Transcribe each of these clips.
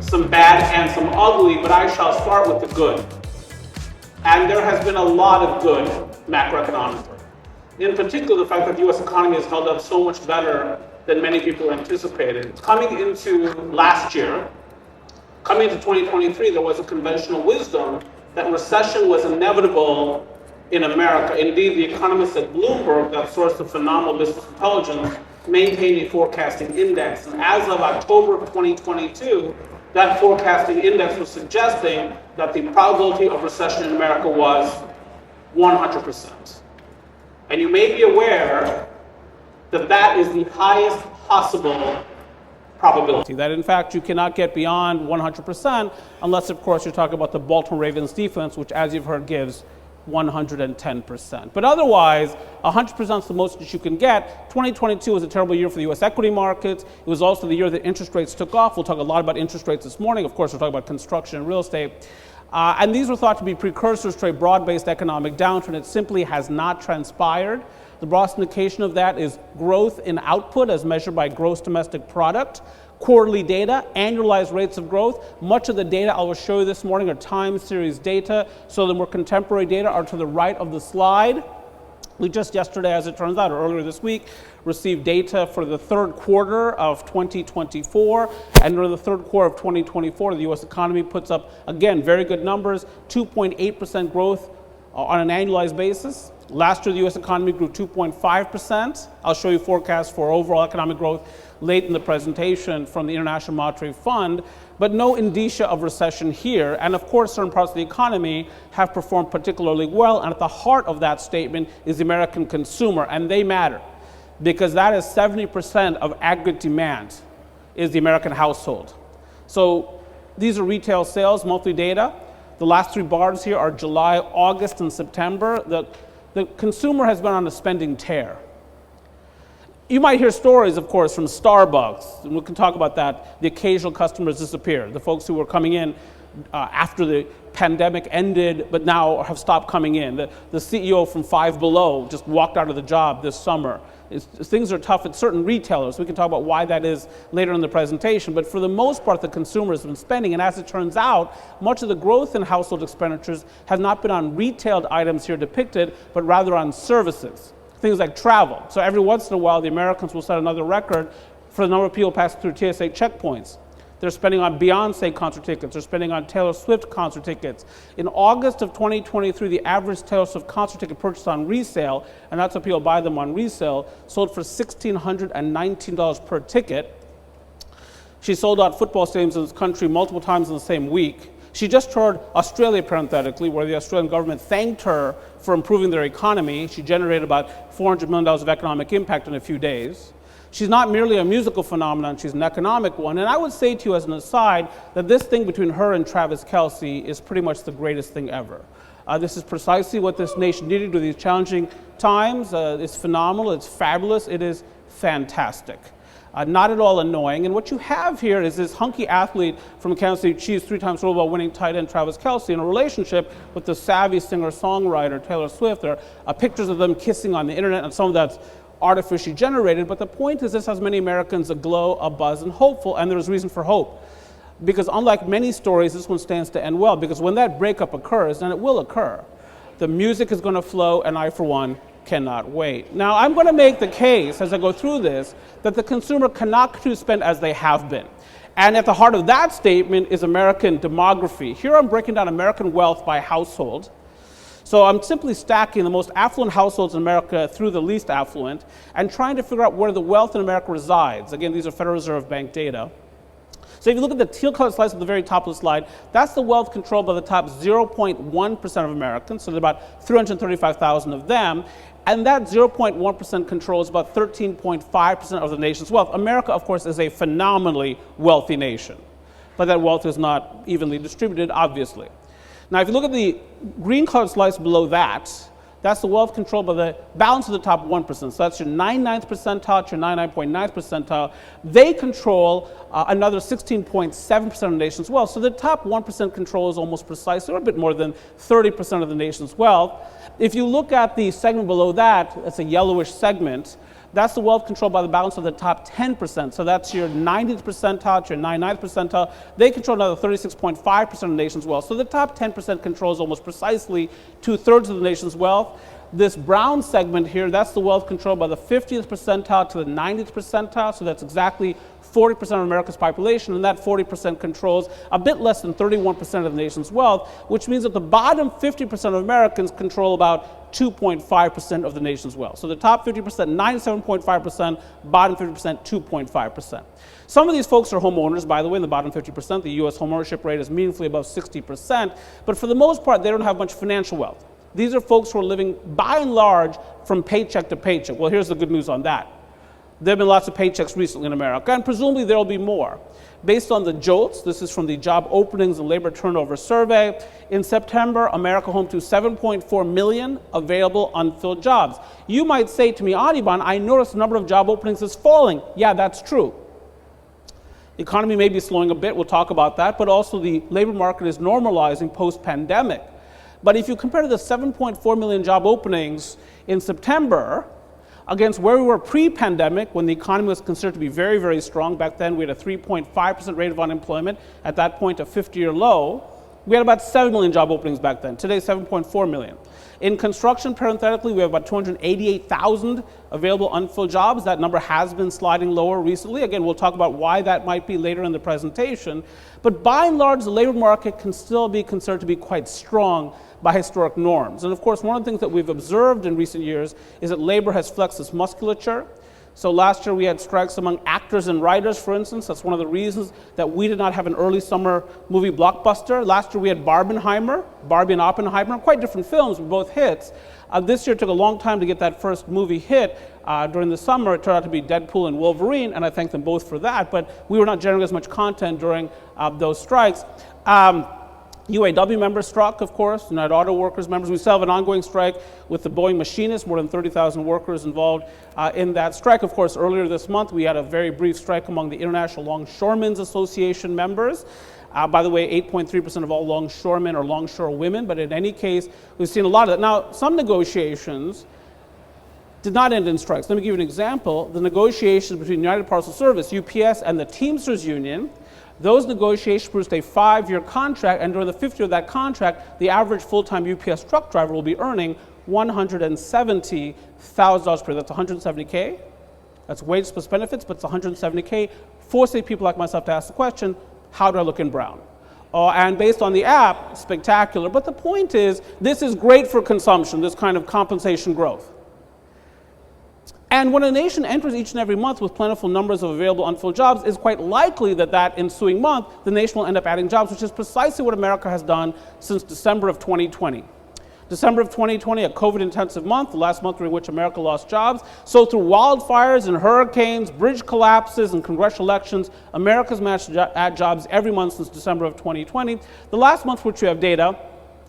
some bad and some ugly, but I shall start with the good. And there has been a lot of good macroeconomically. In particular, the fact that the US economy has held up so much better than many people anticipated. Coming into last year, coming into 2023, there was a conventional wisdom that recession was inevitable in America. Indeed, the economists at Bloomberg, that source of phenomenal business intelligence, maintained a forecasting index. And as of October of 2022, that forecasting index was suggesting that the probability of recession in America was 100%. And you may be aware that that is the highest possible probability. That in fact you cannot get beyond 100% unless of course you're talking about the Baltimore Ravens defense, which as you've heard gives 110%. But otherwise, 100% is the most that you can get. 2022 was a terrible year for the US equity markets. It was also the year that interest rates took off. We'll talk a lot about interest rates this morning. Of course, we'll talk about construction and real estate. And these were thought to be precursors to a broad-based economic downturn. It simply has not transpired. The broadest indication of that is growth in output as measured by gross domestic product, quarterly data, annualized rates of growth. Much of the data I will show you this morning are time series data, so the more contemporary data are to the right of the slide. We just yesterday, as it turns out, or earlier this week, received data for the third quarter of 2024. And during the third quarter of 2024, the US economy puts up, again, very good numbers, 2.8% growth on an annualized basis. Last year, the US economy grew 2.5%. I'll show you forecasts for overall economic growth late in the presentation from the International Monetary Fund, but no indicia of recession here. And of course, certain parts of the economy have performed particularly well. And at the heart of that statement is the American consumer, and they matter because that is 70% of aggregate demand is the American household. So these are retail sales, monthly data. The last three bars here are July, August, and September. The consumer has been on a spending tear. You might hear stories, of course, from Starbucks, and we can talk about that. The occasional customers disappear. The folks who were coming in after the pandemic ended, but now have stopped coming in. The CEO from Five Below just walked out of the job this summer. Things are tough at certain retailers. We can talk about why that is later in the presentation. But for the most part, the consumer has been spending. And as it turns out, much of the growth in household expenditures has not been on retailed items here depicted, but rather on services. Things like travel. So every once in a while, the Americans will set another record for the number of people passing through TSA checkpoints. They're spending on Beyonce concert tickets. They're spending on Taylor Swift concert tickets. In August of 2023, the average Taylor Swift concert ticket purchased on resale, and that's what people buy them on resale, sold for $1,619 per ticket. She sold out football stadiums in this country multiple times in the same week. She just toured Australia, parenthetically, where the Australian government thanked her for improving their economy. She generated about $400 million of economic impact in a few days. She's not merely a musical phenomenon, she's an economic one. And I would say to you as an aside that this thing between her and Travis Kelce is pretty much the greatest thing ever. This is precisely what this nation needed during these challenging times. It's phenomenal, it's fabulous, it is fantastic. Not at all annoying. And what you have here is this hunky athlete from Kansas City Chiefs, three-time Super Bowl winning tight end Travis Kelce, in a relationship with the savvy singer-songwriter Taylor Swift. There are pictures of them kissing on the internet, and some of that's artificially generated. But the point is this has many Americans aglow, abuzz, and hopeful, and there's reason for hope. Because unlike many stories, this one stands to end well, because when that breakup occurs, and it will occur, the music is going to flow, and I, for one, cannot wait. Now, I'm going to make the case, as I go through this, that the consumer cannot continue to spend as they have been. And at the heart of that statement is American demography. Here I'm breaking down American wealth by household. So I'm simply stacking the most affluent households in America through the least affluent and trying to figure out where the wealth in America resides. Again, these are Federal Reserve Bank data. So if you look at the teal-colored slice at the very top of the slide, that's the wealth controlled by the top 0.1% of Americans, so there are about 335,000 of them, and that 0.1% controls about 13.5% of the nation's wealth. America, of course, is a phenomenally wealthy nation, but that wealth is not evenly distributed, obviously. Now, if you look at the green-colored slice below that, that's the wealth controlled by the balance of the top 1%. So that's your 99th percentile to your 99.9th percentile. They control another 16.7% of the nation's wealth. So the top 1% controls almost precisely, or a bit more than 30% of the nation's wealth. If you look at the segment below that, it's a yellowish segment. That's the wealth controlled by the balance of the top 10%. So that's your 90th percentile, your 99th percentile. They control another 36.5% of the nation's wealth. So the top 10% controls almost precisely 2/3 of the nation's wealth. This brown segment here, that's the wealth controlled by the 50th percentile to the 90th percentile. So that's exactly 40% of America's population, and that 40% controls a bit less than 31% of the nation's wealth, which means that the bottom 50% of Americans control about 2.5% of the nation's wealth. So the top 50%, 97.5%, bottom 50%, 2.5%. Some of these folks are homeowners, by the way, in the bottom 50%. The U.S. homeownership rate is meaningfully above 60%, but for the most part, they don't have much financial wealth. These are folks who are living, by and large, from paycheck to paycheck. Well, here's the good news on that. There have been lots of paychecks recently in America, and presumably there will be more. Based on the JOLTS, this is from the Job Openings and Labor Turnover Survey, in September, America home to 7.4 million available unfilled jobs. You might say to me, Adhiban, I noticed the number of job openings is falling. Yeah, that's true. The economy may be slowing a bit, we'll talk about that, but also the labor market is normalizing post-pandemic. But if you compare the 7.4 million job openings in September against where we were pre-pandemic, when the economy was considered to be very, very strong. Back then, we had a 3.5% rate of unemployment. At that point, a 50-year low. We had about 7 million job openings back then. Today, 7.4 million. In construction, parenthetically, we have about 288,000 available unfilled jobs. That number has been sliding lower recently. Again, we'll talk about why that might be later in the presentation. But by and large, the labor market can still be considered to be quite strong by historic norms. And of course, one of the things that we've observed in recent years is that labor has flexed its musculature. So last year we had strikes among actors and writers, for instance. That's one of the reasons that we did not have an early summer movie blockbuster. Last year we had Barbie and Oppenheimer, quite different films, both hits. This year it took a long time to get that first movie hit. During the summer, it turned out to be Deadpool and Wolverine, and I thank them both for that, but we were not generating as much content during those strikes. UAW members struck, of course, United Auto Workers members. We still have an ongoing strike with the Boeing machinists, more than 30,000 workers involved in that strike. Of course, earlier this month, we had a very brief strike among the International Longshoremen's Association members. By the way, 8.3% of all longshoremen are longshore women, but in any case, we've seen a lot of that. Now, some negotiations did not end in strikes. Let me give you an example. The negotiations between United Parcel Service, UPS, and the Teamsters Union, those negotiations produced a 5-year contract, and during the 5th year of that contract, the average full-time UPS truck driver will be earning $170,000 per year. That's $170K. That's wages plus benefits, but it's $170K. Forcing people like myself to ask the question, how do I look in brown? And based on the app, spectacular. But the point is, this is great for consumption, this kind of compensation growth. And when a nation enters each and every month with plentiful numbers of available unfilled jobs, it's quite likely that that ensuing month, the nation will end up adding jobs, which is precisely what America has done since December of 2020. December of 2020, a COVID-intensive month, the last month during which America lost jobs. So through wildfires and hurricanes, bridge collapses, and congressional elections, America's managed to add jobs every month since December of 2020. The last month for which we have data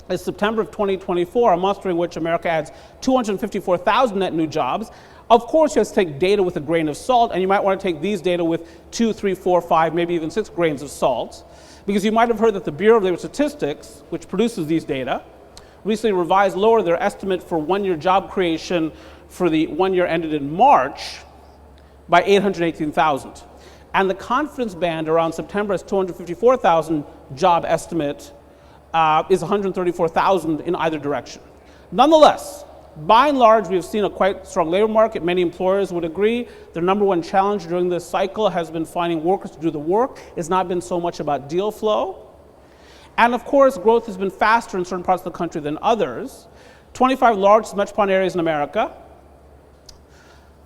is September of 2024, a month during which America adds 254,000 net new jobs. Of course, you have to take data with a grain of salt, and you might want to take these data with 2, 3, 4, 5, maybe even 6 grains of salt, because you might have heard that the Bureau of Labor Statistics, which produces these data, recently revised lower their estimate for one-year job creation for the 1 year ended in March by 818,000. And the confidence band around September is 254,000 job estimate is 134,000 in either direction. Nonetheless, by and large, we have seen a quite strong labor market. Many employers would agree. Their number one challenge during this cycle has been finding workers to do the work. It's not been so much about deal flow. And of course, growth has been faster in certain parts of the country than others. 25 largest metropolitan areas in America.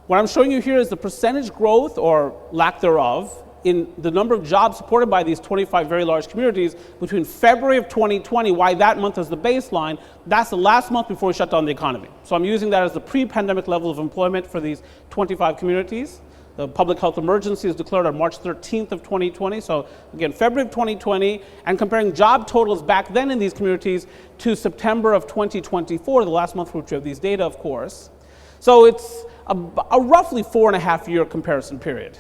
What I'm showing you here is the percentage growth, or lack thereof, in the number of jobs supported by these 25 very large communities between February of 2020, why that month is the baseline. That's the last month before we shut down the economy. So I'm using that as the pre-pandemic level of employment for these 25 communities. The public health emergency is declared on March 13th of 2020. So again, February of 2020, and comparing job totals back then in these communities to September of 2024, the last month for which we have these data, of course. So it's a roughly 4.5-year comparison period.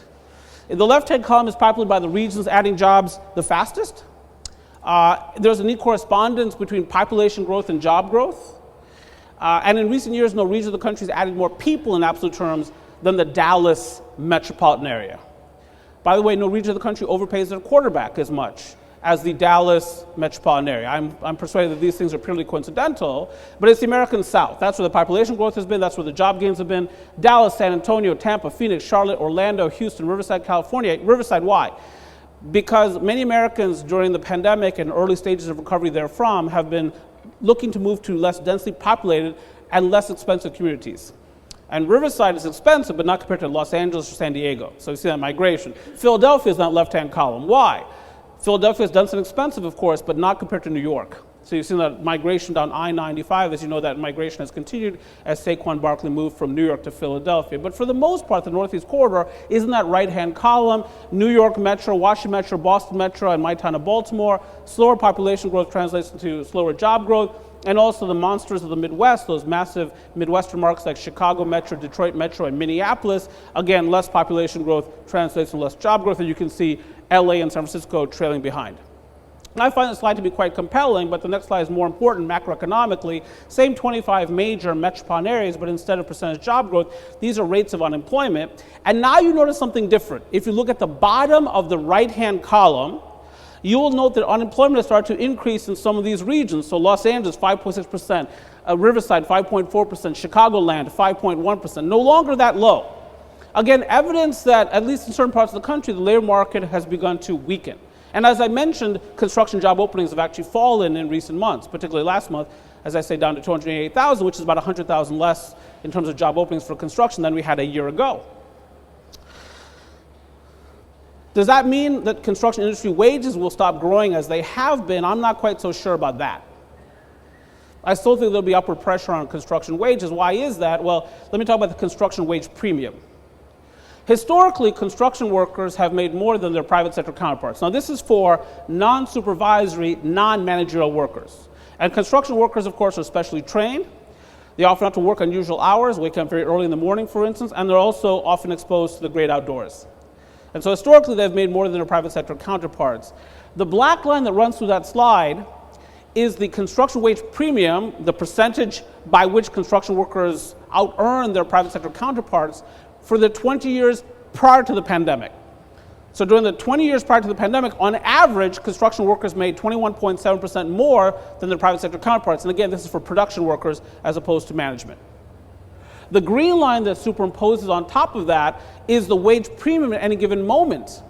In the left-hand column is populated by the regions adding jobs the fastest. There's a neat correspondence between population growth and job growth. And in recent years, no region of the country has added more people in absolute terms than the Dallas metropolitan area. By the way, no region of the country overpays their quarterback as much as the Dallas metropolitan area. I'm persuaded that these things are purely coincidental, but it's the American South. That's where the population growth has been, that's where the job gains have been. Dallas, San Antonio, Tampa, Phoenix, Charlotte, Orlando, Houston, Riverside, California. Riverside, why? Because many Americans during the pandemic and early stages of recovery therefrom have been looking to move to less densely populated and less expensive communities. And Riverside is expensive, but not compared to Los Angeles or San Diego. So you see that migration. Philadelphia is that left-hand column. Why? Philadelphia is dense and expensive, of course, but not compared to New York. So you've seen that migration down I-95. As you know, that migration has continued as Saquon Barkley moved from New York to Philadelphia. But for the most part, the Northeast Corridor is in that right-hand column. New York Metro, Washington Metro, Boston Metro, and my town of Baltimore. Slower population growth translates into slower job growth. And also the monsters of the Midwest, those massive Midwestern markets like Chicago Metro, Detroit Metro, and Minneapolis. Again, less population growth translates to less job growth, and you can see LA and San Francisco trailing behind. And I find this slide to be quite compelling, but the next slide is more important macroeconomically. Same 25 major metropolitan areas, but instead of percentage job growth, these are rates of unemployment. And now you notice something different. If you look at the bottom of the right-hand column, you will note that unemployment has started to increase in some of these regions. So Los Angeles, 5.6%, Riverside, 5.4%, Chicagoland, 5.1%, no longer that low. Again, evidence that, at least in certain parts of the country, the labor market has begun to weaken. And as I mentioned, construction job openings have actually fallen in recent months, particularly last month, as I say, down to 288,000, which is about 100,000 less in terms of job openings for construction than we had a year ago. Does that mean that construction industry wages will stop growing as they have been? I'm not quite so sure about that. I still think there'll be upward pressure on construction wages. Why is that? Well, let me talk about the construction wage premium. Historically, construction workers have made more than their private sector counterparts. Now, this is for non-supervisory, non-managerial workers. And construction workers, of course, are specially trained. They often have to work unusual hours, wake up very early in the morning, for instance, and they're also often exposed to the great outdoors. And so historically, they've made more than their private sector counterparts. The black line that runs through that slide is the construction wage premium, the percentage by which construction workers out-earn their private sector counterparts for the 20 years prior to the pandemic. So during the 20 years prior to the pandemic, on average, construction workers made 21.7% more than their private sector counterparts. And again, this is for production workers as opposed to management. The green line that superimposes on top of that is the wage premium at any given moment.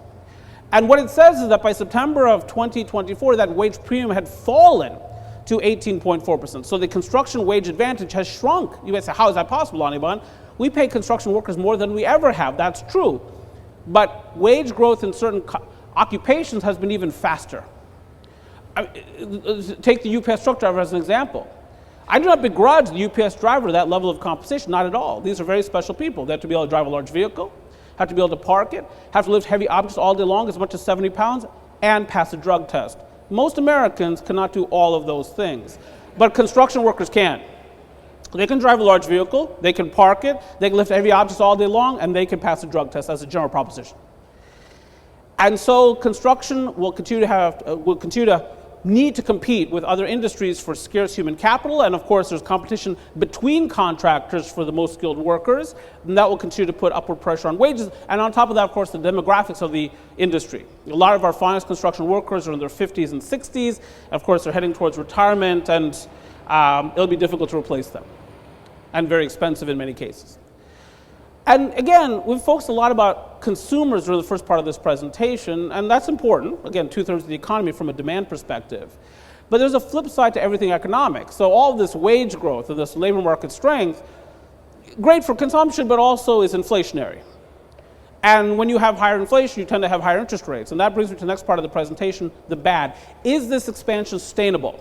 And what it says is that by September of 2024, that wage premium had fallen to 18.4%. So the construction wage advantage has shrunk. You may say, how is that possible, Anirban? We pay construction workers more than we ever have. That's true. But wage growth in certain occupations has been even faster. Take the UPS truck driver as an example. I do not begrudge the UPS driver that level of compensation, not at all. These are very special people. They have to be able to drive a large vehicle, have to be able to park it, have to lift heavy objects all day long, as much as 70 pounds, and pass a drug test. Most Americans cannot do all of those things, but construction workers can. They can drive a large vehicle, they can park it, they can lift heavy objects all day long, and they can pass a drug test as a general proposition. And so construction will continue to need to compete with other industries for scarce human capital, and of course there's competition between contractors for the most skilled workers, and that will continue to put upward pressure on wages. And on top of that, of course, the demographics of the industry. A lot of our finest construction workers are in their 50s and 60s. Of course, they're heading towards retirement, and it'll be difficult to replace them, and very expensive in many cases. And again, we've focused a lot about consumers during the first part of this presentation, and that's important. Again, 2/3 of the economy from a demand perspective. But there's a flip side to everything economic. So all of this wage growth and this labor market strength, great for consumption, but also is inflationary. And when you have higher inflation, you tend to have higher interest rates. And that brings me to the next part of the presentation, the bad. Is this expansion sustainable?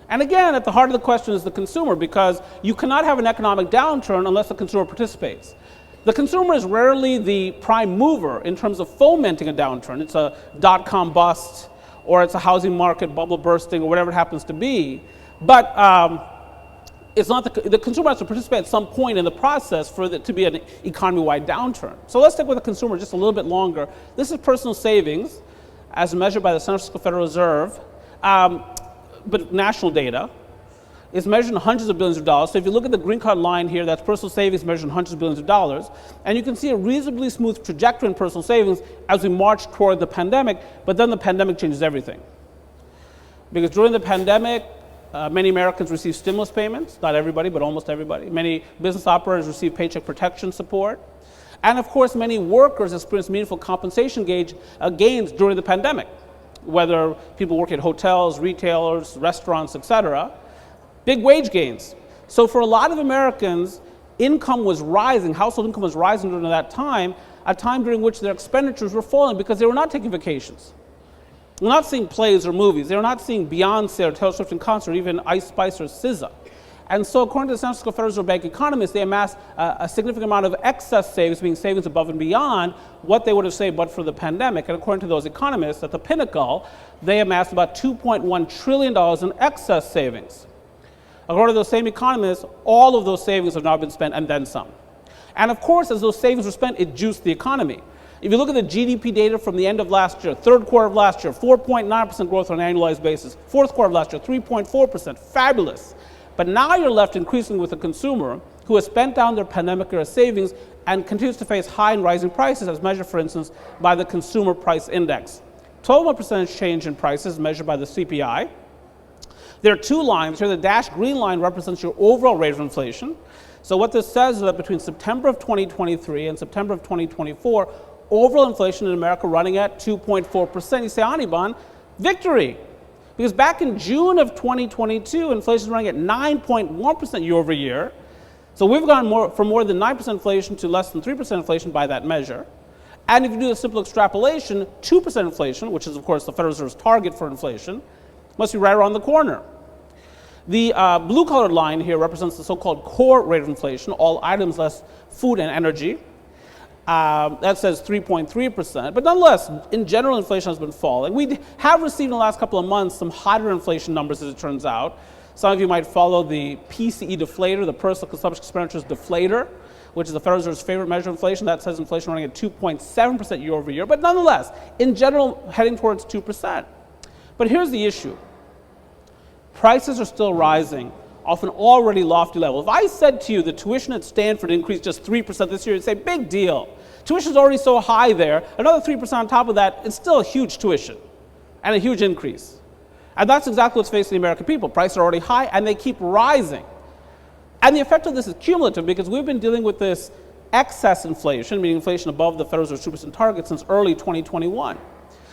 And again, at the heart of the question is the consumer, because you cannot have an economic downturn unless the consumer participates. The consumer is rarely the prime mover in terms of fomenting a downturn. It's a dot-com bust, or it's a housing market bubble bursting, or whatever it happens to be. But it's not the consumer has to participate at some point in the process for it to be an economy-wide downturn. So let's stick with the consumer just a little bit longer. This is personal savings as measured by the Central Federal Reserve, but national data. is measured in hundreds of billions of dollars. So if you look at the green colored line here, that's personal savings measured in hundreds of billions of dollars. And you can see a reasonably smooth trajectory in personal savings as we march toward the pandemic, but then the pandemic changes everything. Because during the pandemic, many Americans received stimulus payments, not everybody, but almost everybody. Many business operators received paycheck protection support. And of course, many workers experienced meaningful compensation gains during the pandemic, whether people work at hotels, retailers, restaurants, etc. Big wage gains. So for a lot of Americans, income was rising, household income was rising during that time, a time during which their expenditures were falling because they were not taking vacations. They're not seeing plays or movies. They're not seeing Beyonce or Taylor Swift in concert, or even Ice Spice or SZA. And so according to the San Francisco Federal Reserve Bank economists, they amassed a significant amount of excess savings, meaning savings above and beyond what they would have saved but for the pandemic. And according to those economists, at the pinnacle, they amassed about $2.1 trillion in excess savings. According to those same economists, all of those savings have now been spent and then some. And of course, as those savings were spent, it juiced the economy. If you look at the GDP data from the end of last year, third quarter of last year, 4.9% growth on an annualized basis. Fourth quarter of last year, 3.4%, fabulous. But now you're left increasingly with a consumer who has spent down their pandemic-era savings and continues to face high and rising prices as measured, for instance, by the Consumer Price Index. 12% percentage change in prices measured by the CPI. There are two lines here. The dashed green line represents your overall rate of inflation. So what this says is that between September of 2023 and September of 2024, overall inflation in America running at 2.4%. You say, Anirban, victory. Because back in June of 2022, inflation is running at 9.1% year over year. So we've gone from more than 9% inflation to less than 3% inflation by that measure. And if you do a simple extrapolation, 2% inflation, which is of course the Federal Reserve's target for inflation, must be right around the corner. The blue colored line here represents the so-called core rate of inflation, all items less food and energy. That says 3.3%, but nonetheless, in general, inflation has been falling. We have received in the last couple of months some hotter inflation numbers, as it turns out. Some of you might follow the PCE deflator, the personal consumption expenditures deflator, which is the Federal Reserve's favorite measure of inflation. That says inflation running at 2.7% year over year, but nonetheless, in general, heading towards 2%. But here's the issue. Prices are still rising off an already lofty level. If I said to you the tuition at Stanford increased just 3% this year, you'd say, big deal. Tuition is already so high there. Another 3% on top of that, it's still a huge tuition and a huge increase. And that's exactly what's facing the American people. Prices are already high and they keep rising. And the effect of this is cumulative because we've been dealing with this excess inflation, meaning inflation above the Federal Reserve's 2% target since early 2021.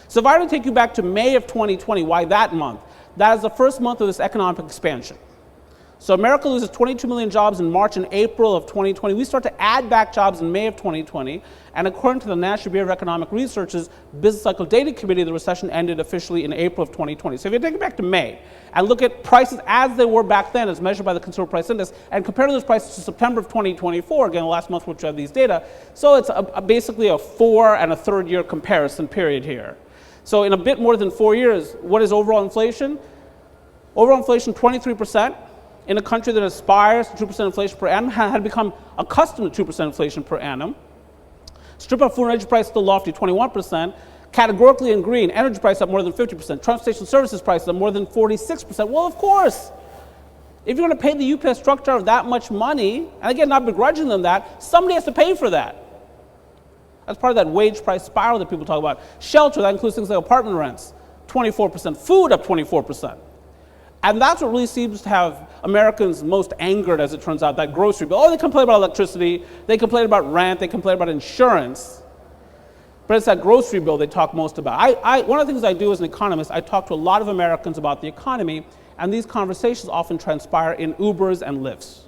So if I were to take you back to May of 2020, why that month? That is the first month of this economic expansion. So America loses 22 million jobs in March and April of 2020. We start to add back jobs in May of 2020. And according to the National Bureau of Economic Research's Business Cycle Data Committee, the recession ended officially in April of 2020. So if you take it back to May and look at prices as they were back then as measured by the Consumer Price Index and compare those prices to September of 2024, again, the last month which we have these data, so it's basically a 4 and a third year comparison period here. So in a bit more than 4 years, what is overall inflation? Overall inflation, 23%. In a country that aspires to 2% inflation per annum, had become accustomed to 2% inflation per annum. Strip out food and energy prices still lofty, 21%. Categorically in green, energy prices up more than 50%. Transportation services prices up more than 46%. Well, of course, if you're going to pay the UPS truck driver that much money, and again, not begrudging them that, somebody has to pay for that. That's part of that wage price spiral that people talk about. Shelter, that includes things like apartment rents, 24%. Food up 24%. And that's what really seems to have Americans most angered, as it turns out, that grocery bill. Oh, they complain about electricity, they complain about rent, they complain about insurance. But it's that grocery bill they talk most about. One of the things I do as an economist, I talk to a lot of Americans about the economy, and these conversations often transpire in Ubers and Lyfts.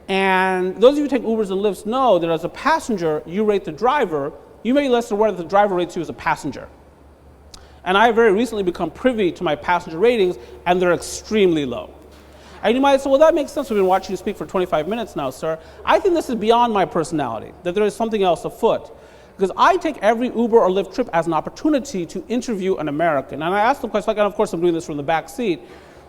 And those of you who take Ubers and Lyfts know that as a passenger, you rate the driver. You may be less aware that the driver rates you as a passenger. And I have very recently become privy to my passenger ratings, and they're extremely low. And you might say, well, that makes sense. We've been watching you speak for 25 minutes now, sir. I think this is beyond my personality, that there is something else afoot. Because I take every Uber or Lyft trip as an opportunity to interview an American. And I ask them questions, and of course I'm doing this from the back seat.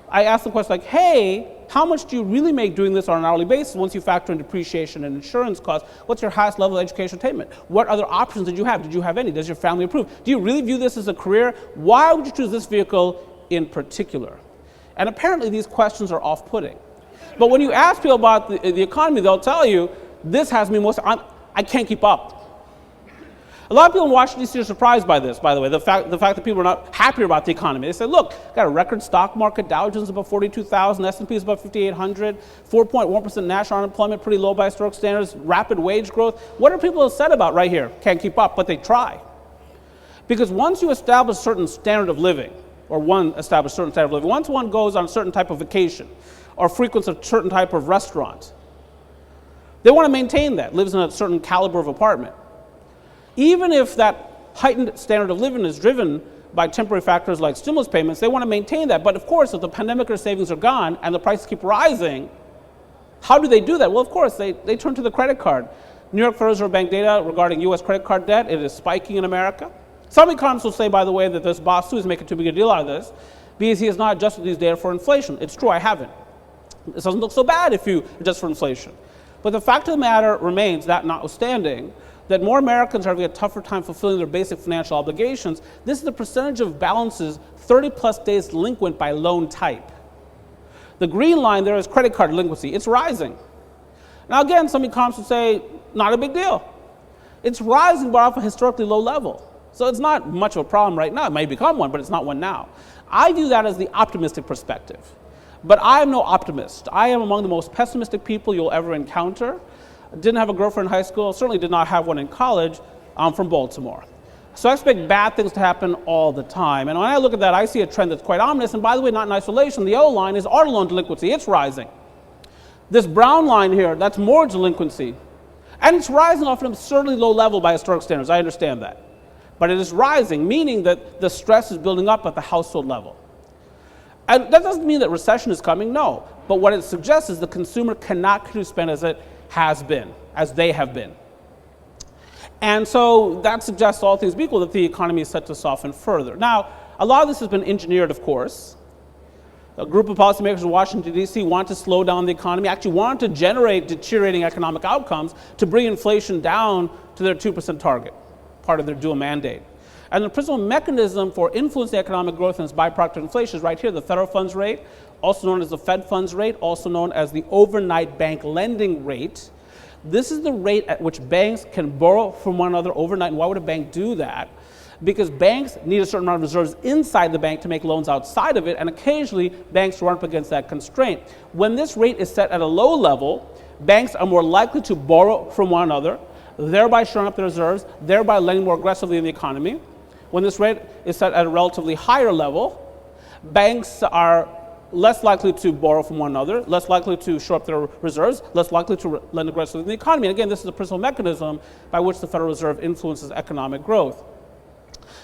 I ask them questions like, hey, how much do you really make doing this on an hourly basis once you factor in depreciation and insurance costs? What's your highest level of educational attainment? What other options did you have? Did you have any? Does your family approve? Do you really view this as a career? Why would you choose this vehicle in particular? And apparently these questions are off-putting. But when you ask people about the economy, they'll tell you, this has me I can't keep up. A lot of people in Washington, D.C. are surprised by this, by the way, the fact that people are not happier about the economy. They say, look, got a record stock market, Dow Jones above 42,000, S&P is above 5,800, 4.1% national unemployment, pretty low by historic standards, rapid wage growth. What are people upset about right here? Can't keep up, but they try. Because once you establish a certain standard of living, or one establishes a certain standard of living, once one goes on a certain type of vacation, or frequents a certain type of restaurant, they want to maintain that, lives in a certain caliber of apartment. Even if that heightened standard of living is driven by temporary factors like stimulus payments, they want to maintain that. But of course, if the pandemic or savings are gone and the prices keep rising, how do they do that? Well, of course, they turn to the credit card. New York Federal Reserve Bank data regarding U.S. credit card debt, it is spiking in America. Some economists will say, by the way, that this boss too is making too big a deal out of this because he has not adjusted these data for inflation. It's true, I haven't. This doesn't look so bad if you adjust for inflation. But the fact of the matter remains, that notwithstanding, that more Americans are having a tougher time fulfilling their basic financial obligations. This is the percentage of balances 30 plus days delinquent by loan type. The green line there is credit card delinquency. It's rising. Now again, some economists would say, not a big deal. It's rising but off a historically low level. So it's not much of a problem right now. It may become one, but it's not one now. I view that as the optimistic perspective. But I am no optimist. I am among the most pessimistic people you'll ever encounter. Didn't have a girlfriend in high school, certainly did not have one in college. I'm from Baltimore. So I expect bad things to happen all the time. And when I look at that, I see a trend that's quite ominous. And by the way, not in isolation, the yellow line is auto loan delinquency. It's rising. This brown line here, that's mortgage delinquency. And it's rising off an absurdly low level by historic standards. I understand that. But it is rising, meaning that the stress is building up at the household level. And that doesn't mean that recession is coming, no. But what it suggests is the consumer cannot continue to spend as it has been, as they have been. And so that suggests, all things being equal, that the economy is set to soften further. Now, a lot of this has been engineered, of course. A group of policymakers in Washington, D.C. want to slow down the economy, actually want to generate deteriorating economic outcomes to bring inflation down to their 2% target, part of their dual mandate. And the principal mechanism for influencing economic growth and its byproduct inflation is right here, the federal funds rate, also known as the Fed funds rate, also known as the overnight bank lending rate. This is the rate at which banks can borrow from one another overnight. And why would a bank do that? Because banks need a certain amount of reserves inside the bank to make loans outside of it, and occasionally banks run up against that constraint. When this rate is set at a low level, banks are more likely to borrow from one another, thereby shoring up their reserves, thereby lending more aggressively in the economy. When this rate is set at a relatively higher level, banks are less likely to borrow from one another, less likely to shore up their reserves, less likely to lend aggressively in the economy. And again, this is a principal mechanism by which the Federal Reserve influences economic growth.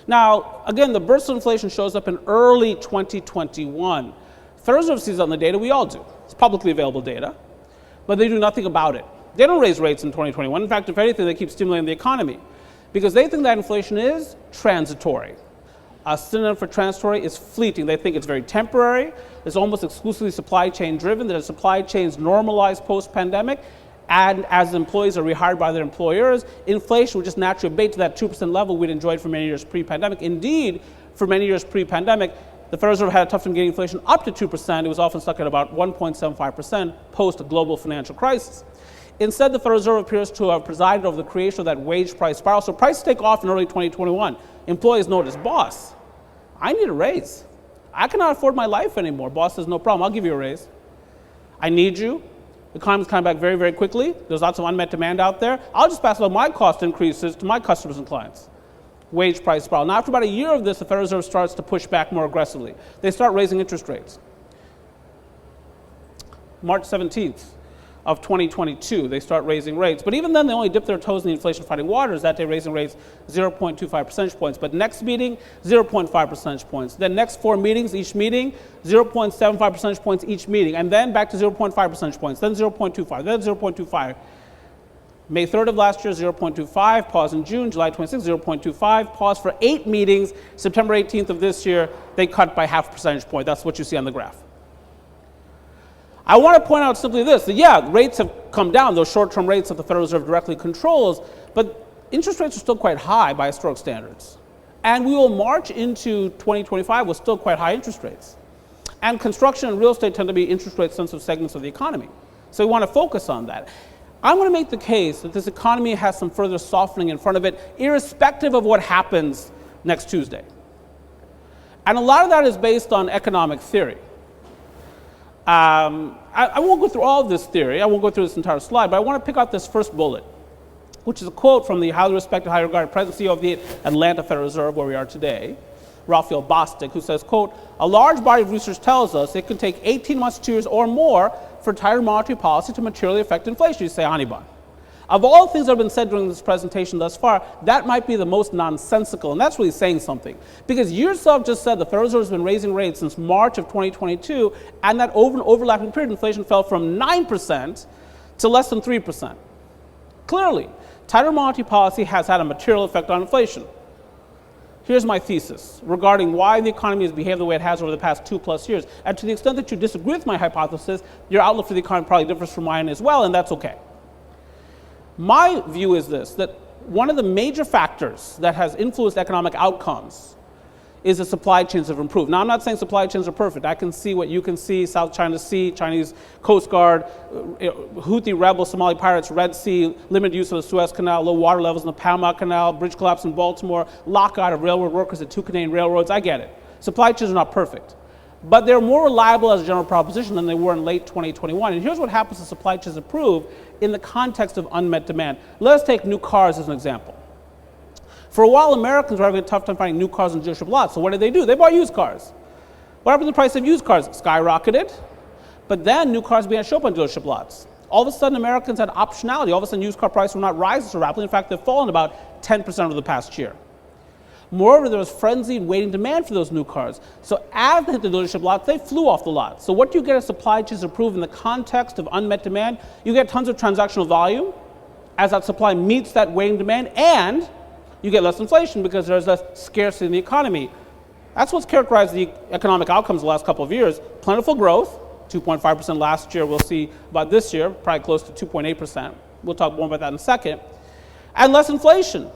Now, again, the burst of inflation shows up in early 2021. The Federal Reserve sees on the data, we all do. It's publicly available data, but they do nothing about it. They don't raise rates in 2021. In fact, if anything, they keep stimulating the economy because they think that inflation is transitory. A synonym for transitory is fleeting. They think it's very temporary. It's almost exclusively supply chain driven, that as supply chains normalize post-pandemic, and as employees are rehired by their employers, inflation would just naturally abate to that 2% level we'd enjoyed for many years pre-pandemic. Indeed, for many years pre-pandemic, the Federal Reserve had a tough time getting inflation up to 2%. It was often stuck at about 1.75% post-global financial crisis. Instead, the Federal Reserve appears to have presided over the creation of that wage price spiral. So prices take off in early 2021. Employees notice, boss, I need a raise. I cannot afford my life anymore. Boss says, no problem, I'll give you a raise. I need you. The economy's coming back very, very quickly. There's lots of unmet demand out there. I'll just pass on my cost increases to my customers and clients. Wage price spiral. Now, after about a year of this, the Federal Reserve starts to push back more aggressively. They start raising interest rates. March 17th of 2022, they start raising rates. But even then, they only dip their toes in the inflation-fighting waters. That day, raising rates 0.25 percentage points. But next meeting, 0.5 percentage points. Then next 4 meetings, each meeting, 0.75 percentage points each meeting. And then back to 0.5 percentage points. Then 0.25. Then 0.25. May 3rd of last year, 0.25. Pause in June. July 26th, 0.25. Pause for 8 meetings. September 18th of this year, they cut by half a percentage point. That's what you see on the graph. I want to point out simply this, that yeah, rates have come down, those short-term rates that the Federal Reserve directly controls, but interest rates are still quite high by historic standards. And we will march into 2025 with still quite high interest rates. And construction and real estate tend to be interest rate sensitive segments of the economy. So we want to focus on that. I'm going to make the case that this economy has some further softening in front of it, irrespective of what happens next Tuesday. And a lot of that is based on economic theory. I won't go through all of this theory. I won't go through this entire slide, but I want to pick out this first bullet, which is a quote from the highly respected, highly regarded present CEO of the Atlanta Federal Reserve, where we are today, Raphael Bostic, who says, quote, "A large body of research tells us it can take 18 months, 2 years, or more for tighter monetary policy to materially affect inflation." You say, Anirban. Of all the things that have been said during this presentation thus far, that might be the most nonsensical, and that's really saying something. Because you yourself just said the Federal Reserve has been raising rates since March of 2022, and that over an overlapping period, inflation fell from 9% to less than 3%. Clearly, tighter monetary policy has had a material effect on inflation. Here's my thesis regarding why the economy has behaved the way it has over the past 2+ years. And to the extent that you disagree with my hypothesis, your outlook for the economy probably differs from mine as well, and that's okay. My view is this, that one of the major factors that has influenced economic outcomes is the supply chains have improved. Now, I'm not saying supply chains are perfect. I can see what you can see, South China Sea, Chinese Coast Guard, Houthi rebels, Somali pirates, Red Sea, limited use of the Suez Canal, low water levels in the Panama Canal, bridge collapse in Baltimore, lockout of railroad workers at 2 Canadian railroads. I get it. Supply chains are not perfect. But they're more reliable as a general proposition than they were in late 2021. And here's what happens as supply chains improve in the context of unmet demand. Let's take new cars as an example. For a while, Americans were having a tough time finding new cars on dealership lots. So what did? They bought used cars. What happened to the price of used cars? Skyrocketed. But then new cars began to show up on dealership lots. All of a sudden, Americans had optionality. All of a sudden, used car prices were not rising so rapidly. In fact, they've fallen about 10% over the past year. Moreover, there was frenzied waiting demand for those new cars. So as they hit the dealership lots, they flew off the lot. So what do you get as supply chains improve in the context of unmet demand? You get tons of transactional volume as that supply meets that waiting demand, and you get less inflation because there's less scarcity in the economy. That's what's characterized the economic outcomes the last couple of years. Plentiful growth, 2.5% last year. We'll see about this year, probably close to 2.8%. We'll talk more about that in a second. And less inflation.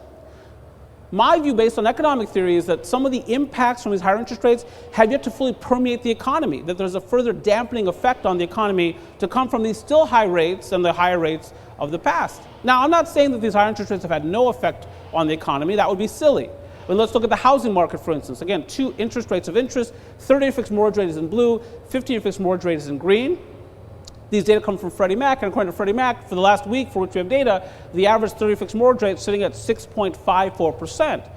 My view based on economic theory is that some of the impacts from these higher interest rates have yet to fully permeate the economy, that there's a further dampening effect on the economy to come from these still high rates and the higher rates of the past. Now, I'm not saying that these higher interest rates have had no effect on the economy. That would be silly. But let's look at the housing market, for instance. Again, 2 interest rates of interest, 30-year fixed mortgage rate is in blue, 15-year fixed mortgage rate is in green. These data come from Freddie Mac, and according to Freddie Mac, for the last week for which we have data, the average 30-year fixed mortgage rate is sitting at 6.54%.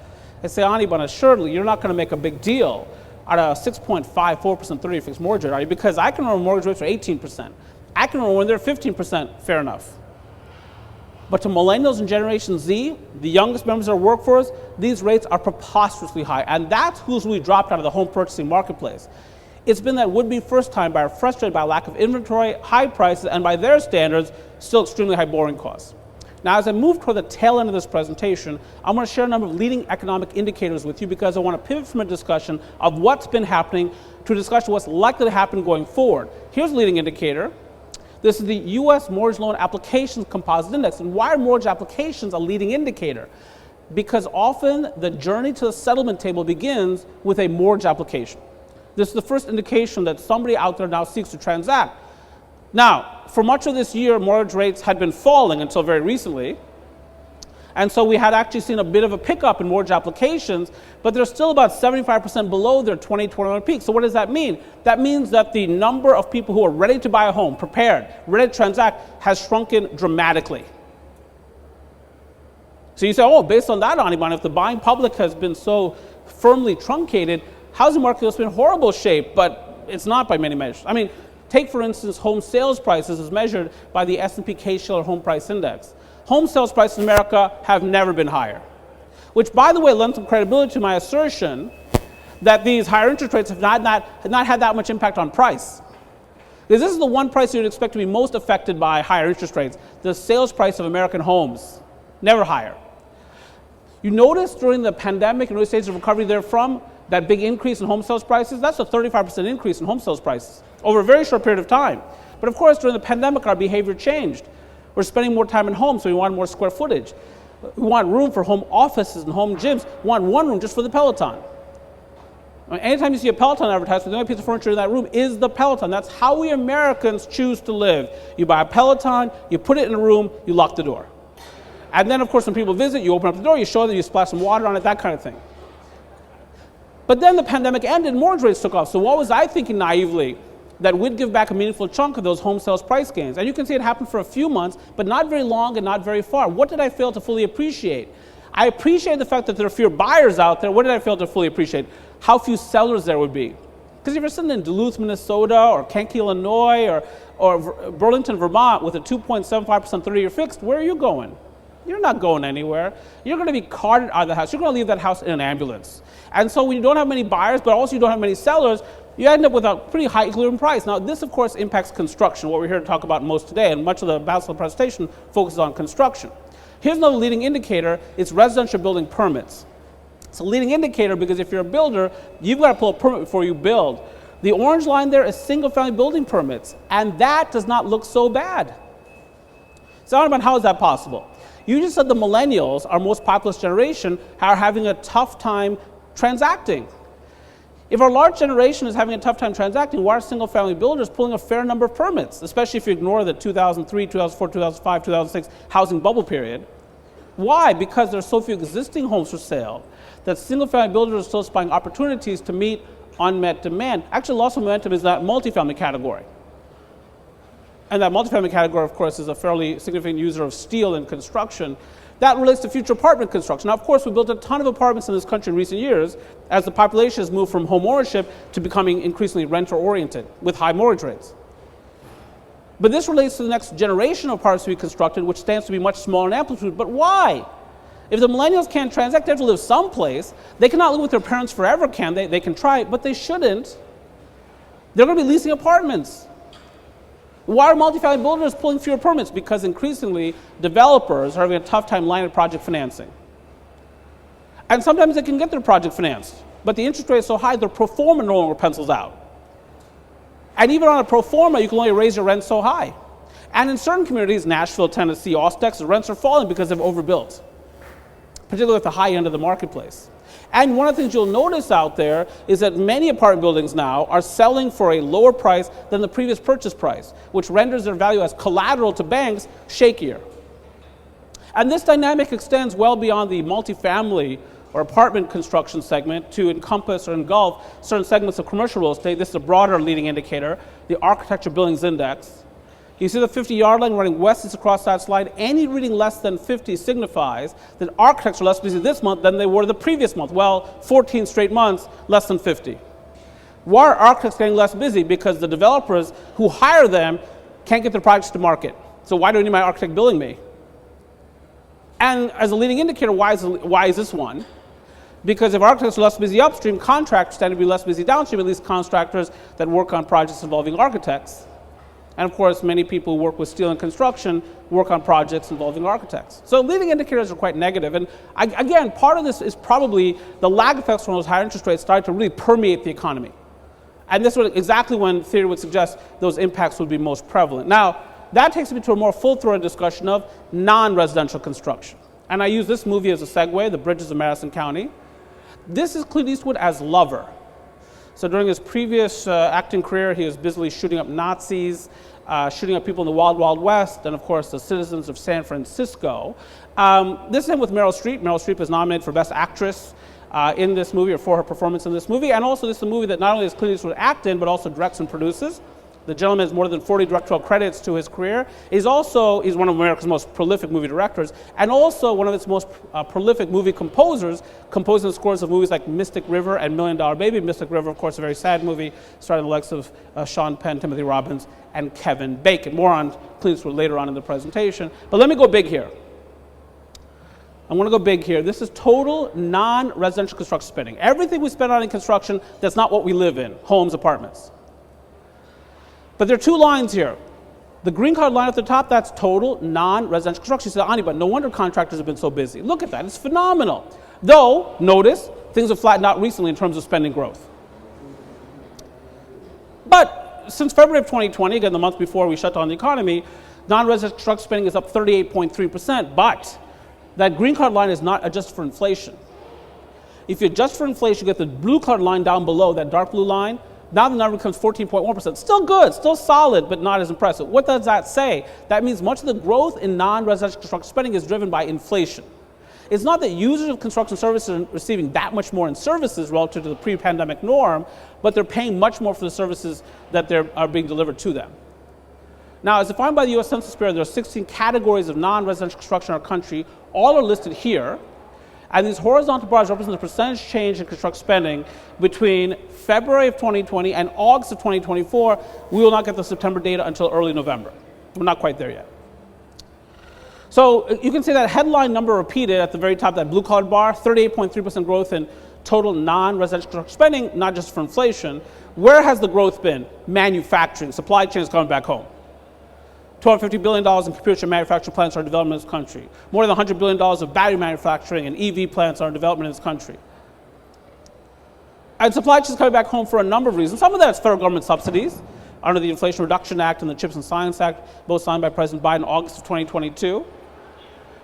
I say, Anirban, assuredly, you're not going to make a big deal out of 6.54% 30-year fixed mortgage rate, are you? Because I can remember mortgage rates are 18%. I can remember when they're 15%, fair enough. But to millennials and Generation Z, the youngest members of our workforce, these rates are preposterously high, and that's who's really dropped out of the home purchasing marketplace. It's been that would-be first-time buyer frustrated by lack of inventory, high prices, and by their standards, still extremely high borrowing costs. Now, as I move toward the tail end of this presentation, I'm going to share a number of leading economic indicators with you because I want to pivot from a discussion of what's been happening to a discussion of what's likely to happen going forward. Here's a leading indicator. This is the U.S. Mortgage Loan Applications Composite Index. And why are mortgage applications a leading indicator? Because often the journey to the settlement table begins with a mortgage application. This is the first indication that somebody out there now seeks to transact. Now, for much of this year, mortgage rates had been falling until very recently. And so we had actually seen a bit of a pickup in mortgage applications, but they're still about 75% below their 2021 peak. So what does that mean? That means that the number of people who are ready to buy a home, prepared, ready to transact, has shrunken dramatically. So you say, oh, based on that, Anirban, if the buying public has been so firmly truncated, housing market has been in horrible shape, but it's not by many measures. I mean, take, for instance, home sales prices as measured by the S&P Case-Shiller Home Price Index. Home sales prices in America have never been higher, which, by the way, lends some credibility to my assertion that these higher interest rates have not had that much impact on price. Because this is the one price you'd expect to be most affected by higher interest rates, the sales price of American homes, never higher. You notice during the pandemic and early stages of recovery therefrom, that big increase in home sales prices, that's a 35% increase in home sales prices over a very short period of time. But of course, during the pandemic, our behavior changed. We're spending more time at home, so we want more square footage. We want room for home offices and home gyms. We want one room just for the Peloton. Anytime you see a Peloton advertisement, the only piece of furniture in that room is the Peloton. That's how we Americans choose to live. You buy a Peloton, you put it in a room, you lock the door. And then, of course, when people visit, you open up the door, you show them, you splash some water on it, that kind of thing. But then the pandemic ended, mortgage rates took off. So what was I thinking naively? That we'd give back a meaningful chunk of those home sales price gains. And you can see it happened for a few months, but not very long and not very far. What did I fail to fully appreciate? I appreciate the fact that there are fewer buyers out there. What did I fail to fully appreciate? How few sellers there would be. Because if you're sitting in Duluth, Minnesota, or Kankakee, Illinois, or Burlington, Vermont, with a 2.75% 30-year fixed, where are you going? You're not going anywhere. You're going to be carted out of the house. You're going to leave that house in an ambulance. And so when you don't have many buyers, but also you don't have many sellers, you end up with a pretty high equilibrium price. Now, this, of course, impacts construction, what we're here to talk about most today, and much of the balance of the presentation focuses on construction. Here's another leading indicator. It's residential building permits. It's a leading indicator because if you're a builder, you've got to pull a permit before you build. The orange line there is single-family building permits, and that does not look so bad. So I don't know how is that possible? You just said the millennials, our most populous generation, are having a tough time transacting. If our large generation is having a tough time transacting, why are single-family builders pulling a fair number of permits, especially if you ignore the 2003, 2004, 2005, 2006 housing bubble period? Why? Because there are so few existing homes for sale that single-family builders are still spying opportunities to meet unmet demand. Actually, loss of momentum is that multifamily category. And that multifamily category, of course, is a fairly significant user of steel in construction. That relates to future apartment construction. Now, of course, we built a ton of apartments in this country in recent years as the population has moved from home ownership to becoming increasingly renter-oriented with high mortgage rates. But this relates to the next generation of apartments to be constructed, which stands to be much smaller in amplitude. But why? If the millennials can't transact, they have to live someplace. They cannot live with their parents forever, can they? They can try, but they shouldn't. They're going to be leasing apartments. Why are multifamily builders pulling fewer permits? Because increasingly, developers are having a tough time lining project financing. And sometimes they can get their project financed, but the interest rate is so high, their pro forma no longer pencils out. And even on a pro forma, you can only raise your rent so high. And in certain communities, Nashville, Tennessee, Austin, Texas, rents are falling because they've overbuilt, particularly at the high end of the marketplace. And one of the things you'll notice out there is that many apartment buildings now are selling for a lower price than the previous purchase price, which renders their value as collateral to banks shakier. And this dynamic extends well beyond the multifamily or apartment construction segment to encompass or engulf certain segments of commercial real estate. This is a broader leading indicator, the Architecture Billings Index. You see the 50-yard line running west across that slide. Any reading less than 50 signifies that architects are less busy this month than they were the previous month. Well, 14 straight months, less than 50. Why are architects getting less busy? Because the developers who hire them can't get their projects to market. So why do I need my architect billing me? And as a leading indicator, why is this one? Because if architects are less busy upstream, contractors tend to be less busy downstream, at least contractors that work on projects involving architects. And of course, many people who work with steel and construction work on projects involving architects. So leading indicators are quite negative. And again, part of this is probably the lag effects from those higher interest rates starting to really permeate the economy. And this is exactly when theory would suggest those impacts would be most prevalent. Now, that takes me to a more full-throated discussion of non-residential construction. And I use this movie as a segue, The Bridges of Madison County. This is Clint Eastwood as Lover. So during his previous acting career, he was busily shooting up Nazis, shooting up people in the Wild Wild West, and of course the citizens of San Francisco. This is him with Meryl Streep. Meryl Streep is nominated for Best Actress in this movie, or for her performance in this movie. And also this is a movie that not only does Clint Eastwood act in, but also directs and produces. The gentleman has more than 40 directorial credits to his career. He's one of America's most prolific movie directors, and also one of its most prolific movie composers, composing the scores of movies like Mystic River and $1 Million Baby. Mystic River, of course, a very sad movie, starring the likes of Sean Penn, Timothy Robbins, and Kevin Bacon. More on Clint Eastwood later on in the presentation. But let me go big here. I want to go big here. This is total non-residential construction spending. Everything we spend on in construction, that's not what we live in, homes, apartments. But there are two lines here. The green colored line at the top, that's total non-residential construction. You say, Ani, but no wonder contractors have been so busy. Look at that, it's phenomenal. Though, notice, things have flattened out recently in terms of spending growth. But since February of 2020, again, the month before we shut down the economy, non-residential construction spending is up 38.3%, but that green colored line is not adjusted for inflation. If you adjust for inflation, you get the blue colored line down below, that dark blue line. Now the number becomes 14.1%. Still good, still solid, but not as impressive. What does that say? That means much of the growth in non-residential construction spending is driven by inflation. It's not that users of construction services are receiving that much more in services relative to the pre-pandemic norm, but they're paying much more for the services that are being delivered to them. Now, as defined by the U.S. Census Bureau, there are 16 categories of non-residential construction in our country. All are listed here. And these horizontal bars represent the percentage change in construction spending between February of 2020 and August of 2024. We will not get the September data until early November. We're not quite there yet. So you can see that headline number repeated at the very top, that blue colored bar, 38.3% growth in total non-residential construction spending, not just for inflation. Where has the growth been? Manufacturing, supply chains coming back home. $250 billion in computer chip manufacturing plants are in development in this country. More than $100 billion of battery manufacturing and EV plants are in development in this country. And supply chains coming back home for a number of reasons. Some of that is federal government subsidies under the Inflation Reduction Act and the Chips and Science Act, both signed by President Biden in August of 2022.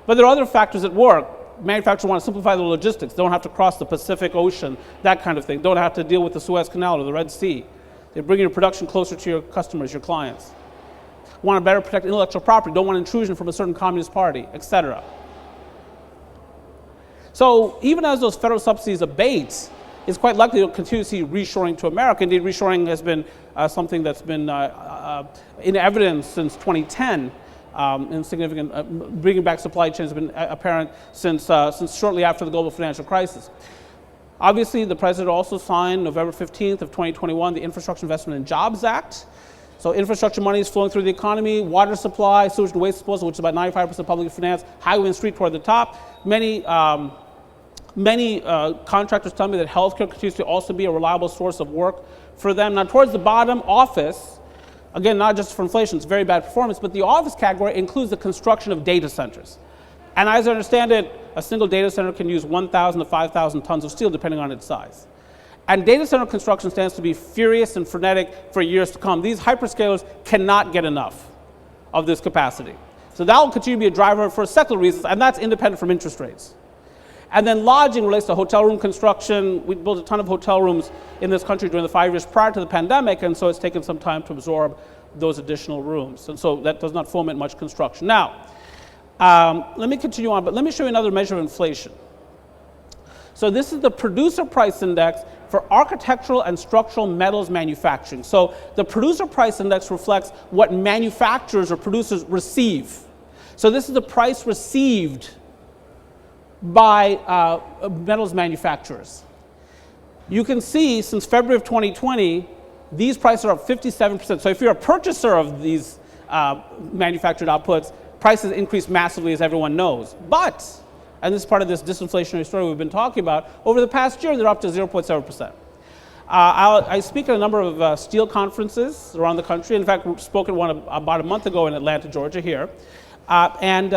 But there are other factors at work. Manufacturers want to simplify their logistics. They don't have to cross the Pacific Ocean, that kind of thing. Don't have to deal with the Suez Canal or the Red Sea. They bring your production closer to your customers, your clients. Want to better protect intellectual property, don't want intrusion from a certain communist party, etc. So even as those federal subsidies abate, it's quite likely you'll continue to see reshoring to America. Indeed, reshoring has been something that's been in evidence since 2010. And significant bringing back supply chains has been apparent since shortly after the global financial crisis. Obviously, the president also signed November 15th of 2021 the Infrastructure Investment and Jobs Act. So infrastructure money is flowing through the economy, water supply, sewage and waste disposal, which is about 95% publicly financed, highway and street toward the top. Many contractors tell me that healthcare continues to also be a reliable source of work for them. Now, towards the bottom, office, again, not just for inflation, it's very bad performance, but the office category includes the construction of data centers. And as I understand it, a single data center can use 1,000 to 5,000 tons of steel, depending on its size. And data center construction stands to be furious and frenetic for years to come. These hyperscalers cannot get enough of this capacity. So that will continue to be a driver for secular reasons, and that's independent from interest rates. And then lodging relates to hotel room construction. We built a ton of hotel rooms in this country during the 5 years prior to the pandemic, and so it's taken some time to absorb those additional rooms. And so that does not foment much construction. Now, let me continue on, but let me show you another measure of inflation. So this is the producer price index for architectural and structural metals manufacturing. So the producer price index reflects what manufacturers or producers receive. So this is the price received by metals manufacturers. You can see since February of 2020, these prices are up 57%. So if you're a purchaser of these manufactured outputs, prices increase massively, as everyone knows. But, and this is part of this disinflationary story we've been talking about, over the past year, they're up to 0.7%. I speak at a number of steel conferences around the country. In fact, we spoke at one about a month ago in Atlanta, Georgia, here. And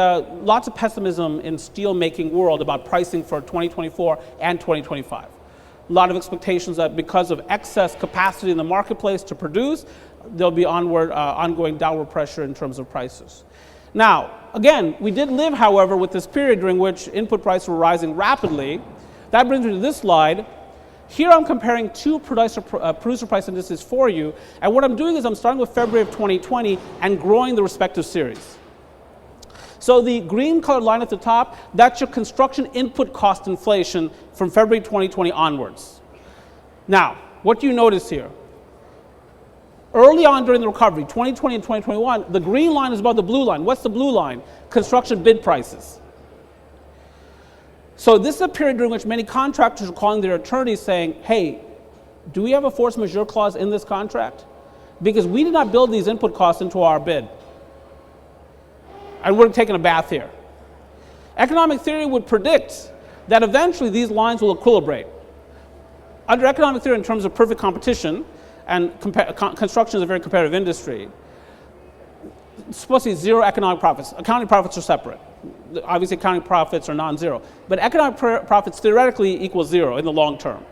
lots of pessimism in steel-making world about pricing for 2024 and 2025. A lot of expectations that because of excess capacity in the marketplace to produce, there'll be ongoing downward pressure in terms of prices. Now, again, we did live, however, with this period during which input prices were rising rapidly. That brings me to this slide. Here I'm comparing two producer price indices for you, and what I'm doing is I'm starting with February of 2020 and growing the respective series. So the green colored line at the top, that's your construction input cost inflation from February 2020 onwards. Now, what do you notice here? Early on during the recovery, 2020 and 2021, the green line is above the blue line. What's the blue line? Construction bid prices. So this is a period during which many contractors are calling their attorneys saying, hey, do we have a force majeure clause in this contract? Because we did not build these input costs into our bid. And we're taking a bath here. Economic theory would predict that eventually these lines will equilibrate. Under economic theory, in terms of perfect competition, and construction is a very competitive industry, it's supposed to be zero economic profits. Accounting profits are separate. Obviously, accounting profits are non-zero. But economic profits theoretically equal zero in the long term.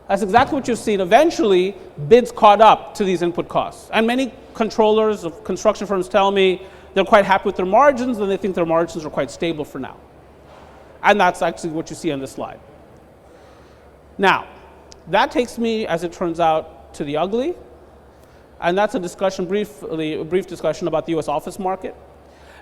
That's exactly what you've seen. Eventually, bids caught up to these input costs. And many controllers of construction firms tell me they're quite happy with their margins, and they think their margins are quite stable for now. And that's actually what you see on this slide. Now, that takes me, as it turns out, to the ugly, and that's a discussion, a brief discussion about the US office market.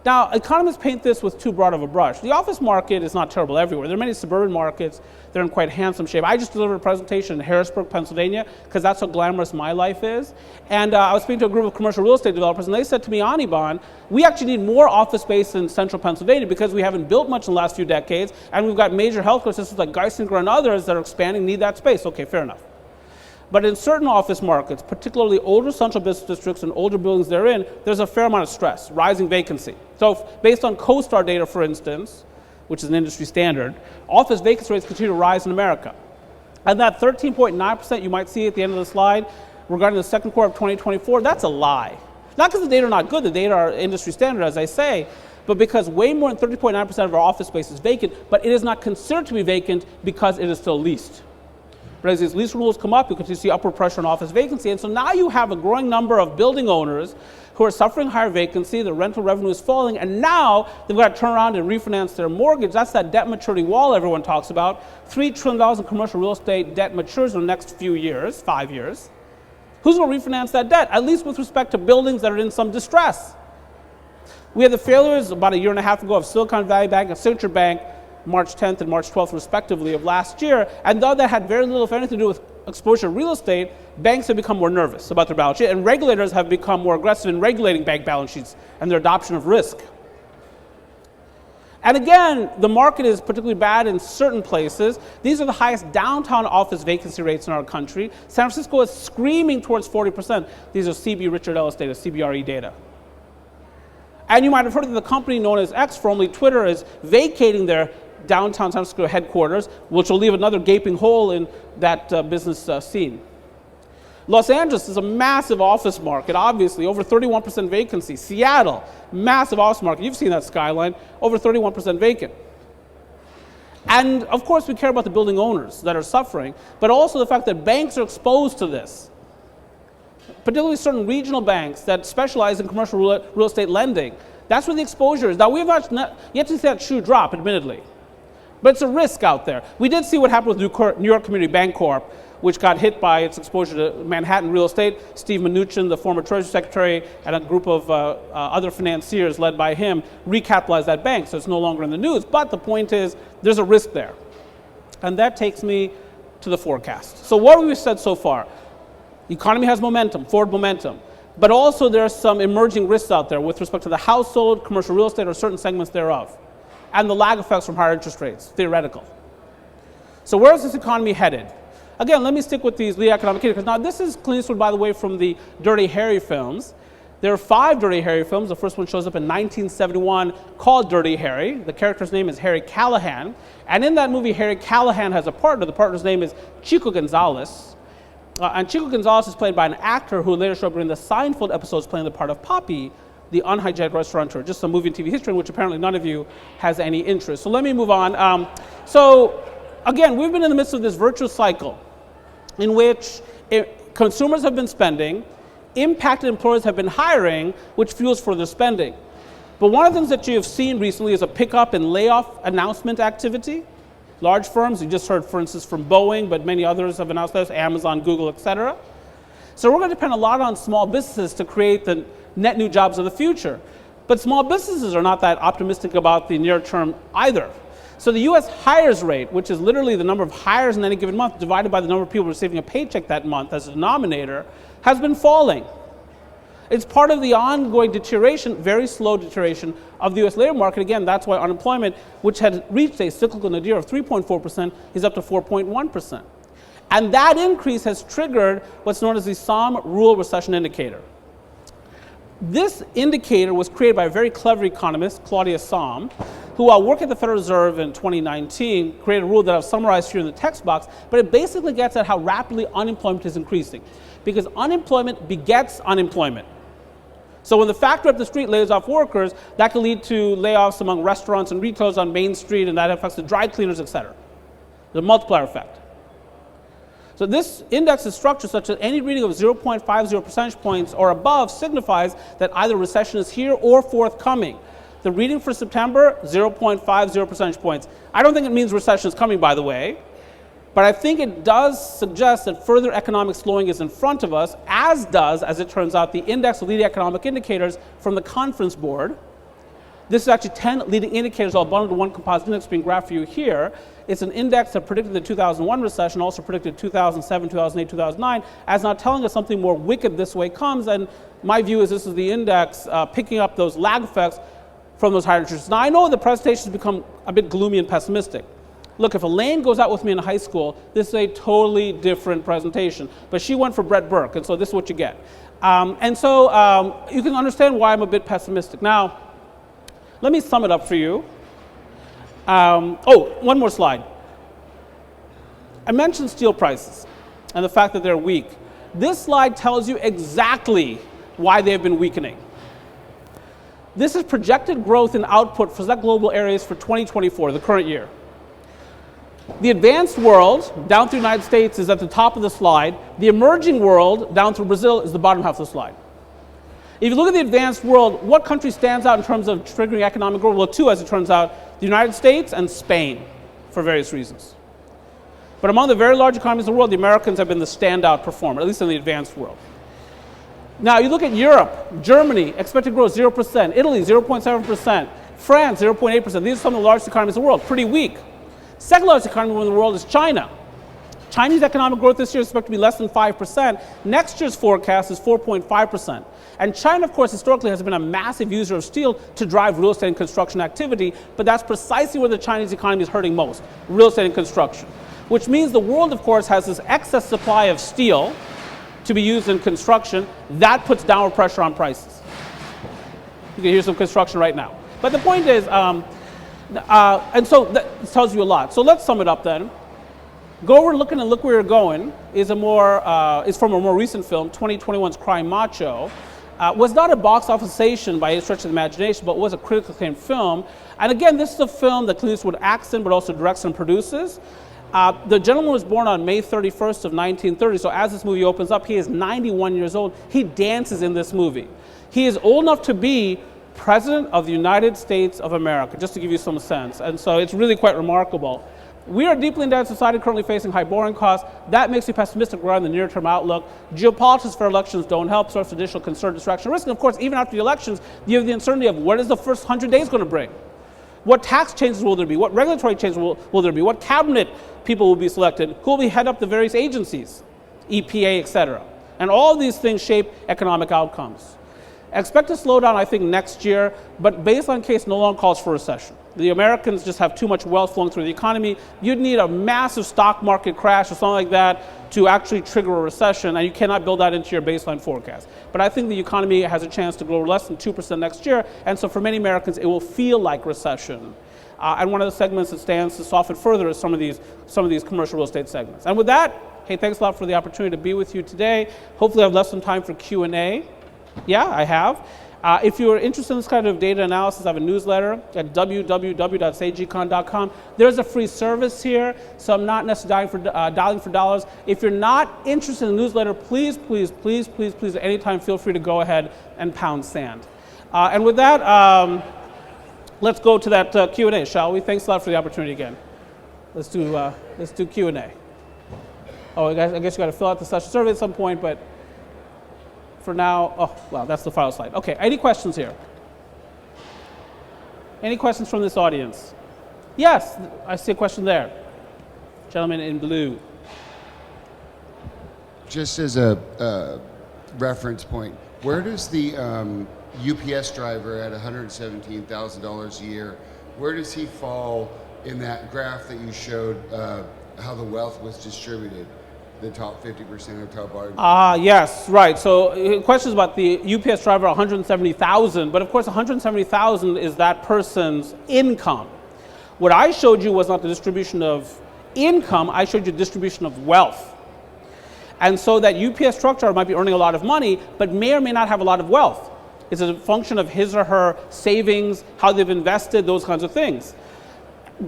Now, economists paint this with too broad of a brush. The office market is not terrible everywhere. There are many suburban markets that are in quite handsome shape. I just delivered a presentation in Harrisburg, Pennsylvania, because that's how glamorous my life is. And I was speaking to a group of commercial real estate developers, and they said to me, Anibon, we actually need more office space in central Pennsylvania because we haven't built much in the last few decades, and we've got major healthcare systems like Geisinger and others that are expanding, need that space. Okay, fair enough. But in certain office markets, particularly older central business districts and older buildings they're in, there's a fair amount of stress, rising vacancy. So based on CoStar data, for instance, which is an industry standard, office vacancy rates continue to rise in America. And that 13.9% you might see at the end of the slide regarding the second quarter of 2024, that's a lie. Not because the data are not good, the data are industry standard, as I say, but because way more than 30.9% of our office space is vacant, but it is not considered to be vacant because it is still leased. But as these lease rules come up, you can see upward pressure on office vacancy. And so now you have a growing number of building owners who are suffering higher vacancy, their rental revenue is falling, and now they've got to turn around and refinance their mortgage. That's that debt maturity wall everyone talks about. $3 trillion in commercial real estate debt matures in the next few years, 5 years. Who's going to refinance that debt, at least with respect to buildings that are in some distress? We had the failures about a year and a half ago of Silicon Valley Bank and Signature Bank, March 10th and March 12th respectively of last year, and though that had very little, if anything, to do with exposure to real estate, banks have become more nervous about their balance sheet, and regulators have become more aggressive in regulating bank balance sheets and their adoption of risk. And again, the market is particularly bad in certain places. These are the highest downtown office vacancy rates in our country. San Francisco is screaming towards 40%. These are CB Richard Ellis data, CBRE data. And you might have heard that the company known as X, formerly Twitter, is vacating their downtown San Francisco headquarters, which will leave another gaping hole in that business scene. Los Angeles is a massive office market, obviously, over 31% vacancy. Seattle, massive office market. You've seen that skyline, over 31% vacant. And of course, we care about the building owners that are suffering, but also the fact that banks are exposed to this. Particularly certain regional banks that specialize in commercial real estate lending. That's where the exposure is. Now, we have not yet to see that shoe drop, admittedly. But it's a risk out there. We did see what happened with New York Community Bank Corp., which got hit by its exposure to Manhattan real estate. Steve Mnuchin, the former Treasury Secretary, and a group of other financiers led by him recapitalized that bank, so it's no longer in the news. But the point is, there's a risk there. And that takes me to the forecast. So what have we said so far? The economy has momentum, forward momentum. But also there are some emerging risks out there with respect to the household, commercial real estate, or certain segments thereof. And the lag effects from higher interest rates, theoretical. So where is this economy headed? Again, let me stick with these lead economic indicators. Now, this is Clint Eastwood, by the way, from the Dirty Harry films. There are 5 Dirty Harry films. The first one shows up in 1971 called Dirty Harry. The character's name is Harry Callahan. And in that movie, Harry Callahan has a partner. The partner's name is Chico Gonzalez. And Chico Gonzalez is played by an actor who later showed up in the Seinfeld episodes playing the part of Poppy, the unhygienic restaurateur, just some movie and TV history in which apparently none of you has any interest. So let me move on. So again, we've been in the midst of this virtuous cycle in which consumers have been spending, impacted employers have been hiring, which fuels further spending. But one of the things that you have seen recently is a pickup in layoff announcement activity. Large firms, you just heard, for instance, from Boeing, but many others have announced this, Amazon, Google, etc. So we're going to depend a lot on small businesses to create the net new jobs of the future. But small businesses are not that optimistic about the near term either. So the US hires rate, which is literally the number of hires in any given month divided by the number of people receiving a paycheck that month as a denominator, has been falling. It's part of the ongoing deterioration, very slow deterioration of the US labor market. Again, that's why unemployment, which had reached a cyclical nadir of 3.4%, is up to 4.1%. And that increase has triggered what's known as the SOM Rural Recession Indicator. This indicator was created by a very clever economist, Claudia Somm, who, while working at the Federal Reserve in 2019, created a rule that I've summarized here in the text box, but it basically gets at how rapidly unemployment is increasing. Because unemployment begets unemployment. So when the factory up the street lays off workers, that can lead to layoffs among restaurants and retailers on Main Street, and that affects the dry cleaners, etc. The multiplier effect. So this index is structured such that any reading of 0.50 percentage points or above signifies that either recession is here or forthcoming. The reading for September, 0.50 percentage points. I don't think it means recession is coming, by the way, but But I think it does suggest that further economic slowing is in front of us, as does, as it turns out, the index of leading economic indicators from the conference board. This is actually 10 leading indicators all bundled into one composite index being graphed for you here. It's an index that predicted the 2001 recession, also predicted 2007, 2008, 2009, as not telling us something more wicked this way comes. And my view is this is the index picking up those lag effects from those higher interest rates. Now, I know the presentation has become a bit gloomy and pessimistic. Look, if Elaine goes out with me in high school, this is a totally different presentation. But she went for Brett Burke, and so this is what you get. And so you can understand why I'm a bit pessimistic. Now, let me sum it up for you. One more slide. I mentioned steel prices and the fact that they're weak. This slide tells you exactly why they've been weakening. This is projected growth in output for select global areas for 2024, the current year. The advanced world, down through the United States, is at the top of the slide. The emerging world, down through Brazil, is the bottom half of the slide. If you look at the advanced world, what country stands out in terms of triggering economic growth? Well, two, as it turns out, the United States and Spain, for various reasons. But among the very large economies in the world, the Americans have been the standout performer, at least in the advanced world. Now, you look at Europe, Germany, expected growth 0%, Italy 0.7%, France 0.8%. These are some of the largest economies in the world, pretty weak. Second largest economy in the world is China. Chinese economic growth this year is expected to be less than 5%. Next year's forecast is 4.5%. And China, of course, historically has been a massive user of steel to drive real estate and construction activity, but that's precisely where the Chinese economy is hurting most, real estate and construction. Which means the world, of course, has this excess supply of steel to be used in construction. That puts downward pressure on prices. You can hear some construction right now. But the point is, and so that tells you a lot. So let's sum it up then. Go Over Looking and Look Where You're Going is from a more recent film, 2021's Crying Macho. Was not a box office sensation by any stretch of the imagination, but was a critically acclaimed film. And again, this is a film that Clint Eastwood acts in, but also directs and produces. The gentleman was born on May 31st of 1930, so as this movie opens up, he is 91 years old. He dances in this movie. He is old enough to be President of the United States of America, just to give you some sense. And so it's really quite remarkable. We are a deeply indebted society currently facing high borrowing costs. That makes me pessimistic regarding the near-term outlook. Geopolitics for elections don't help, source of additional concern, distraction, risk. And of course, even after the elections, you have the uncertainty of what is the first 100 days going to bring? What tax changes will there be? What regulatory changes will there be? What cabinet people will be selected? Who will head up the various agencies, EPA, et cetera? And all of these things shape economic outcomes. Expect a slowdown, I think, next year, but baseline case no longer calls for recession. The Americans just have too much wealth flowing through the economy. You'd need a massive stock market crash or something like that to actually trigger a recession, and you cannot build that into your baseline forecast. But I think the economy has a chance to grow less than 2% next year, and so for many Americans, it will feel like recession. And one of the segments that stands to soften further is some of these commercial real estate segments. And with that, hey, thanks a lot for the opportunity to be with you today. Hopefully I've left some time for Q&A. Yeah, I have. If you're interested in this kind of data analysis, I have a newsletter at www.sagecon.com. There's a free service here, so I'm not necessarily dialing for dollars. If you're not interested in the newsletter, please, at any time, feel free to go ahead and pound sand. And with that, let's go to that Q&A, shall we? Thanks a lot for the opportunity again. Let's do Q&A. Oh, I guess you got to fill out the session survey at some point, but for now, oh, well, that's the final slide. Okay, any questions here? Any questions from this audience? Yes, I see a question there. Gentleman in blue. Just as a reference point, where does the UPS driver at $117,000 a year, where does he fall in that graph that you showed how the wealth was distributed? The top 50% of top bottom? Yes, right. So questions about the UPS driver, 170,000, but of course 170,000 is that person's income. What I showed you was not the distribution of income, I showed you the distribution of wealth. And so that UPS truck driver might be earning a lot of money, but may or may not have a lot of wealth. It's a function of his or her savings, how they've invested, those kinds of things.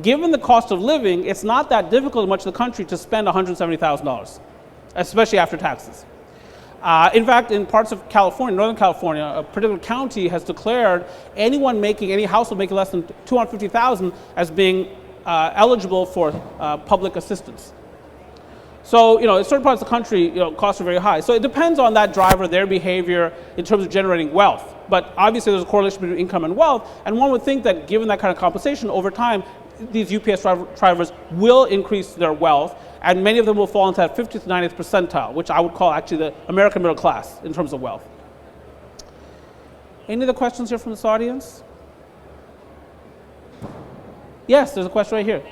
Given the cost of living, it's not that difficult in much of the country to spend $170,000, especially after taxes. In fact, in parts of California, Northern California, a particular county has declared any household making less than $250,000 as being eligible for public assistance. So, in certain parts of the country, costs are very high. So it depends on that driver, their behavior in terms of generating wealth. But obviously there's a correlation between income and wealth, and one would think that given that kind of compensation over time, these UPS drivers will increase their wealth, and many of them will fall into that 50th to 90th percentile, which I would call actually the American middle class in terms of wealth. Any other questions here from this audience? Yes, there's a question right here.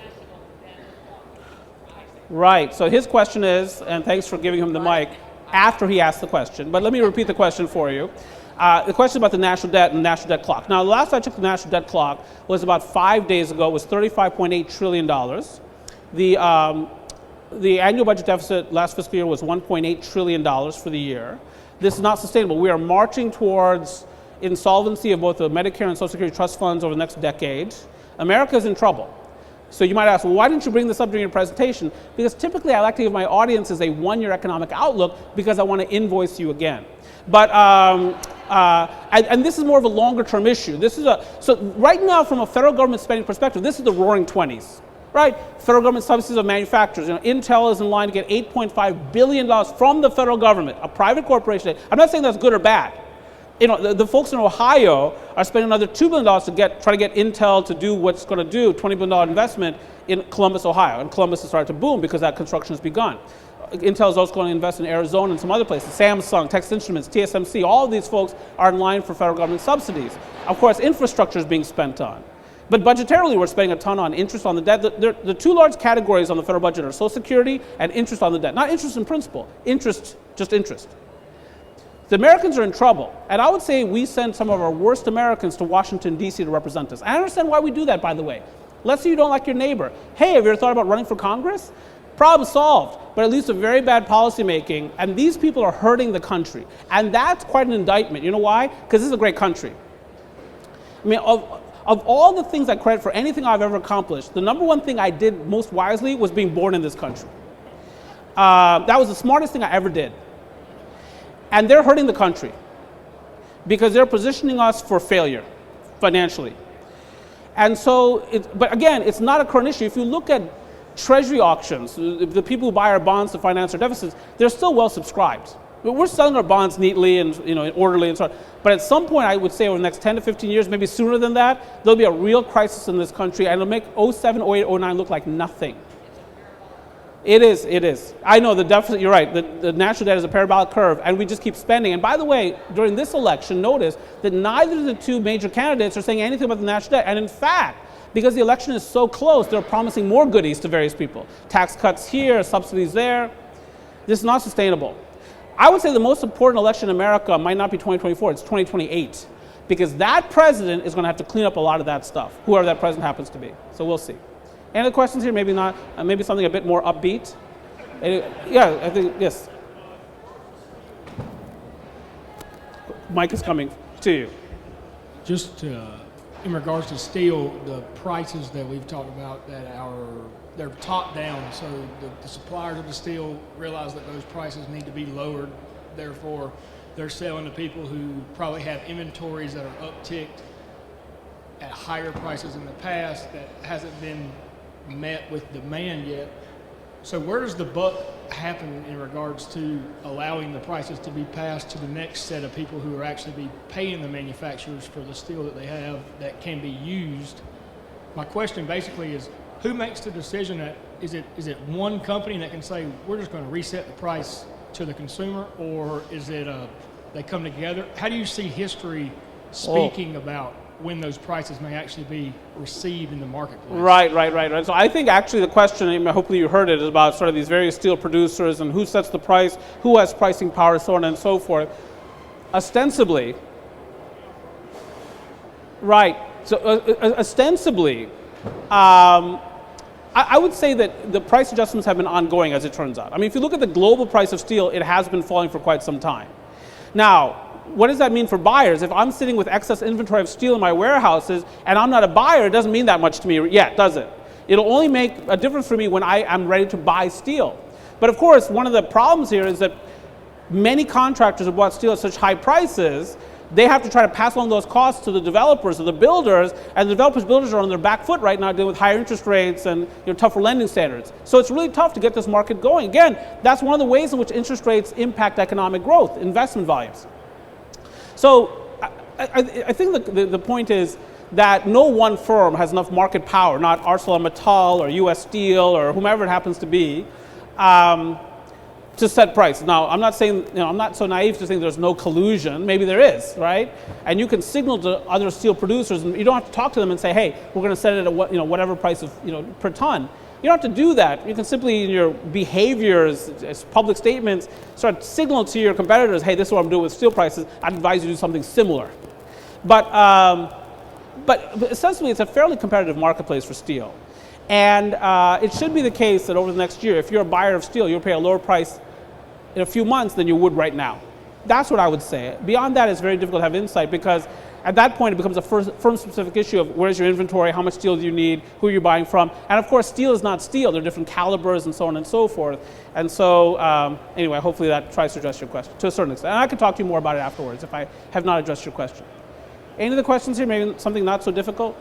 Right, so his question is, and thanks for giving him the mic after he asked the question, but let me repeat the question for you. The question about the national debt and the national debt clock. Now, the last I checked the national debt clock was about 5 days ago. It was $35.8 trillion. The annual budget deficit last fiscal year was $1.8 trillion for the year. This is not sustainable. We are marching towards insolvency of both the Medicare and Social Security trust funds over the next decade. America is in trouble. So you might ask, well, why didn't you bring this up during your presentation? Because typically I like to give my audiences a one-year economic outlook because I want to invoice you again. But, and this is more of a longer-term issue. So right now, from a federal government spending perspective, this is the roaring 20s, right? Federal government subsidies of manufacturers. Intel is in line to get $8.5 billion from the federal government, a private corporation. I'm not saying that's good or bad. The folks in Ohio are spending another $2 billion to try to get Intel to do what's going to do, $20 billion investment in Columbus, Ohio. And Columbus has started to boom because that construction has begun. Intel is also going to invest in Arizona and some other places. Samsung, Texas Instruments, TSMC, all of these folks are in line for federal government subsidies. Of course, infrastructure is being spent on. But budgetarily, we're spending a ton on interest on the debt. The two large categories on the federal budget are Social Security and interest on the debt. Not interest in principle, interest, just interest. The Americans are in trouble, and I would say we send some of our worst Americans to Washington, D.C. to represent us. I understand why we do that, by the way. Let's say you don't like your neighbor. Hey, have you ever thought about running for Congress? Problem solved, but it leads to very bad policy making, and these people are hurting the country. And that's quite an indictment. You know why? Because this is a great country. I mean, of all the things I credit for anything I've ever accomplished, the number one thing I did most wisely was being born in this country. That was the smartest thing I ever did. And they're hurting the country because they're positioning us for failure financially. And so, but again, it's not a current issue. If you look at treasury auctions, the people who buy our bonds to finance our deficits, they're still well subscribed. We're selling our bonds neatly and orderly and so on. But at some point, I would say over the next 10 to 15 years, maybe sooner than that, there'll be a real crisis in this country, and it'll make 07, 08, 09 look like nothing. It is. I know the deficit, you're right, the national debt is a parabolic curve, and we just keep spending. And by the way, during this election, notice that neither of the two major candidates are saying anything about the national debt. And in fact, because the election is so close, they're promising more goodies to various people. Tax cuts here, subsidies there. This is not sustainable. I would say the most important election in America might not be 2024, it's 2028. Because that president is going to have to clean up a lot of that stuff, whoever that president happens to be. So we'll see. Any other questions here? Maybe not. Maybe something a bit more upbeat. Yeah, I think, yes. Mike is coming to you. Just in regards to steel, the prices that we've talked about they're top down. So the suppliers of the steel realize that those prices need to be lowered. Therefore, they're selling to people who probably have inventories that are upticked at higher prices in the past that hasn't been met with demand yet. So where does the buck happen in regards to allowing the prices to be passed to the next set of people who are actually be paying the manufacturers for the steel that they have that can be used? My question basically is, who makes the decision that, is it one company that can say, we're just going to reset the price to the consumer, or is it they come together? How do you see history speaking about when those prices may actually be received in the marketplace? Right. So I think actually the question, hopefully you heard it, is about sort of these various steel producers and who sets the price, who has pricing power, so on and so forth. Ostensibly, right, so ostensibly, I would say that the price adjustments have been ongoing, as it turns out. I mean, if you look at the global price of steel, it has been falling for quite some time. Now, what does that mean for buyers? If I'm sitting with excess inventory of steel in my warehouses and I'm not a buyer, it doesn't mean that much to me yet, does it? It'll only make a difference for me when I am ready to buy steel. But of course, one of the problems here is that many contractors have bought steel at such high prices they have to try to pass along those costs to the developers or the builders, and the builders are on their back foot right now dealing with higher interest rates and tougher lending standards. So it's really tough to get this market going. Again, that's one of the ways in which interest rates impact economic growth, investment volumes. So I think the point is that no one firm has enough market power, not ArcelorMittal or US Steel or whomever it happens to be, to set prices. Now, I'm not saying, I'm not so naive to think there's no collusion. Maybe there is, right? And you can signal to other steel producers, and you don't have to talk to them and say, hey, we're going to set it at whatever price of per ton. You don't have to do that. You can simply, in your behaviors, as public statements, start signal to your competitors, hey, this is what I'm doing with steel prices. I'd advise you to do something similar. But essentially, it's a fairly competitive marketplace for steel. And it should be the case that over the next year, if you're a buyer of steel, you'll pay a lower price in a few months than you would right now. That's what I would say. Beyond that, it's very difficult to have insight, because at that point, it becomes a firm-specific issue of where's your inventory, how much steel do you need, who are you buying from, and of course, steel is not steel. There are different calibers and so on and so forth. And so, anyway, hopefully that tries to address your question to a certain extent. And I can talk to you more about it afterwards if I have not addressed your question. Any of the questions here? Maybe something not so difficult?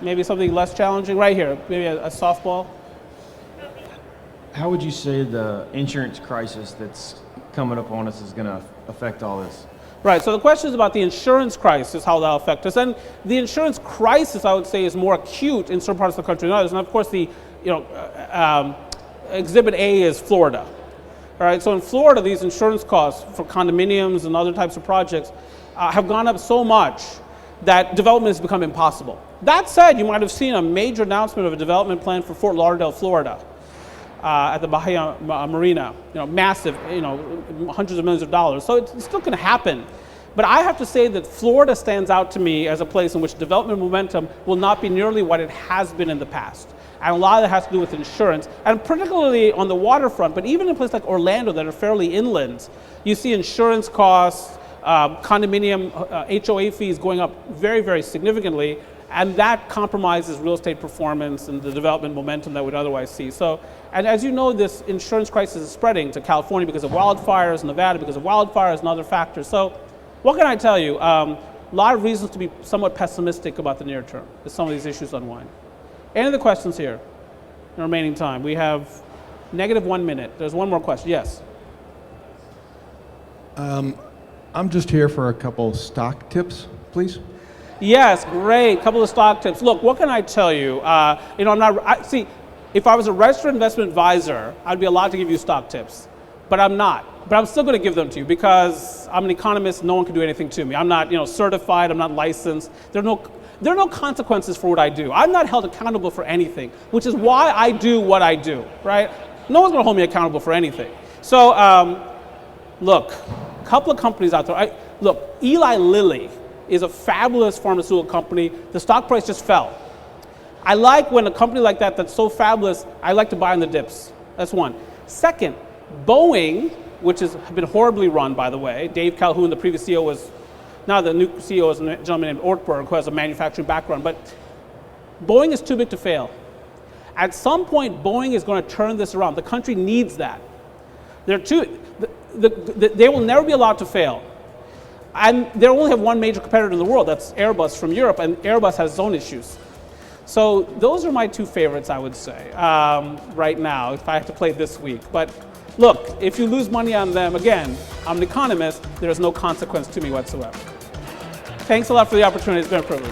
Maybe something less challenging? Right here, maybe a softball? How would you say the insurance crisis that's coming up on us is going to affect all this? Right, so the question is about the insurance crisis, how that'll affect us. And the insurance crisis, I would say, is more acute in certain parts of the country than others. And of course, the Exhibit A is Florida. All right, so in Florida, these insurance costs for condominiums and other types of projects have gone up so much that development has become impossible. That said, you might have seen a major announcement of a development plan for Fort Lauderdale, Florida, at the Bahia Marina. Massive, hundreds of millions of dollars. So it's still going to happen. But I have to say that Florida stands out to me as a place in which development momentum will not be nearly what it has been in the past. And a lot of that has to do with insurance, and particularly on the waterfront, but even in places like Orlando that are fairly inland, you see insurance costs, condominium HOA fees going up very, very significantly, and that compromises real estate performance and the development momentum that we'd otherwise see. So, and as you know, this insurance crisis is spreading to California because of wildfires, Nevada because of wildfires and other factors. So what can I tell you? A lot of reasons to be somewhat pessimistic about the near term as some of these issues unwind. Any other questions here in the remaining time? We have -1 minute. There's one more question. Yes? I'm just here for a couple stock tips, please. Yes, great. Couple of stock tips. Look, what can I tell you? See, if I was a registered investment advisor, I'd be allowed to give you stock tips, but I'm not. But I'm still going to give them to you because I'm an economist. No one can do anything to me. I'm not, certified. I'm not licensed. There are no consequences for what I do. I'm not held accountable for anything, which is why I do what I do. Right? No one's going to hold me accountable for anything. So, look, a couple of companies out there. Look, Eli Lilly is a fabulous pharmaceutical company. The stock price just fell. I like when a company like that that's so fabulous, I like to buy on the dips. That's one. Second, Boeing, which has been horribly run, by the way. Dave Calhoun, the previous CEO, now the new CEO is a gentleman named Ortberg, who has a manufacturing background. But Boeing is too big to fail. At some point, Boeing is going to turn this around. The country needs that. They will never be allowed to fail. And they only have one major competitor in the world, that's Airbus from Europe, and Airbus has its own issues. So those are my two favorites, I would say, right now, if I have to play this week. But look, if you lose money on them, again, I'm an economist, there's no consequence to me whatsoever. Thanks a lot for the opportunity, it's been a privilege.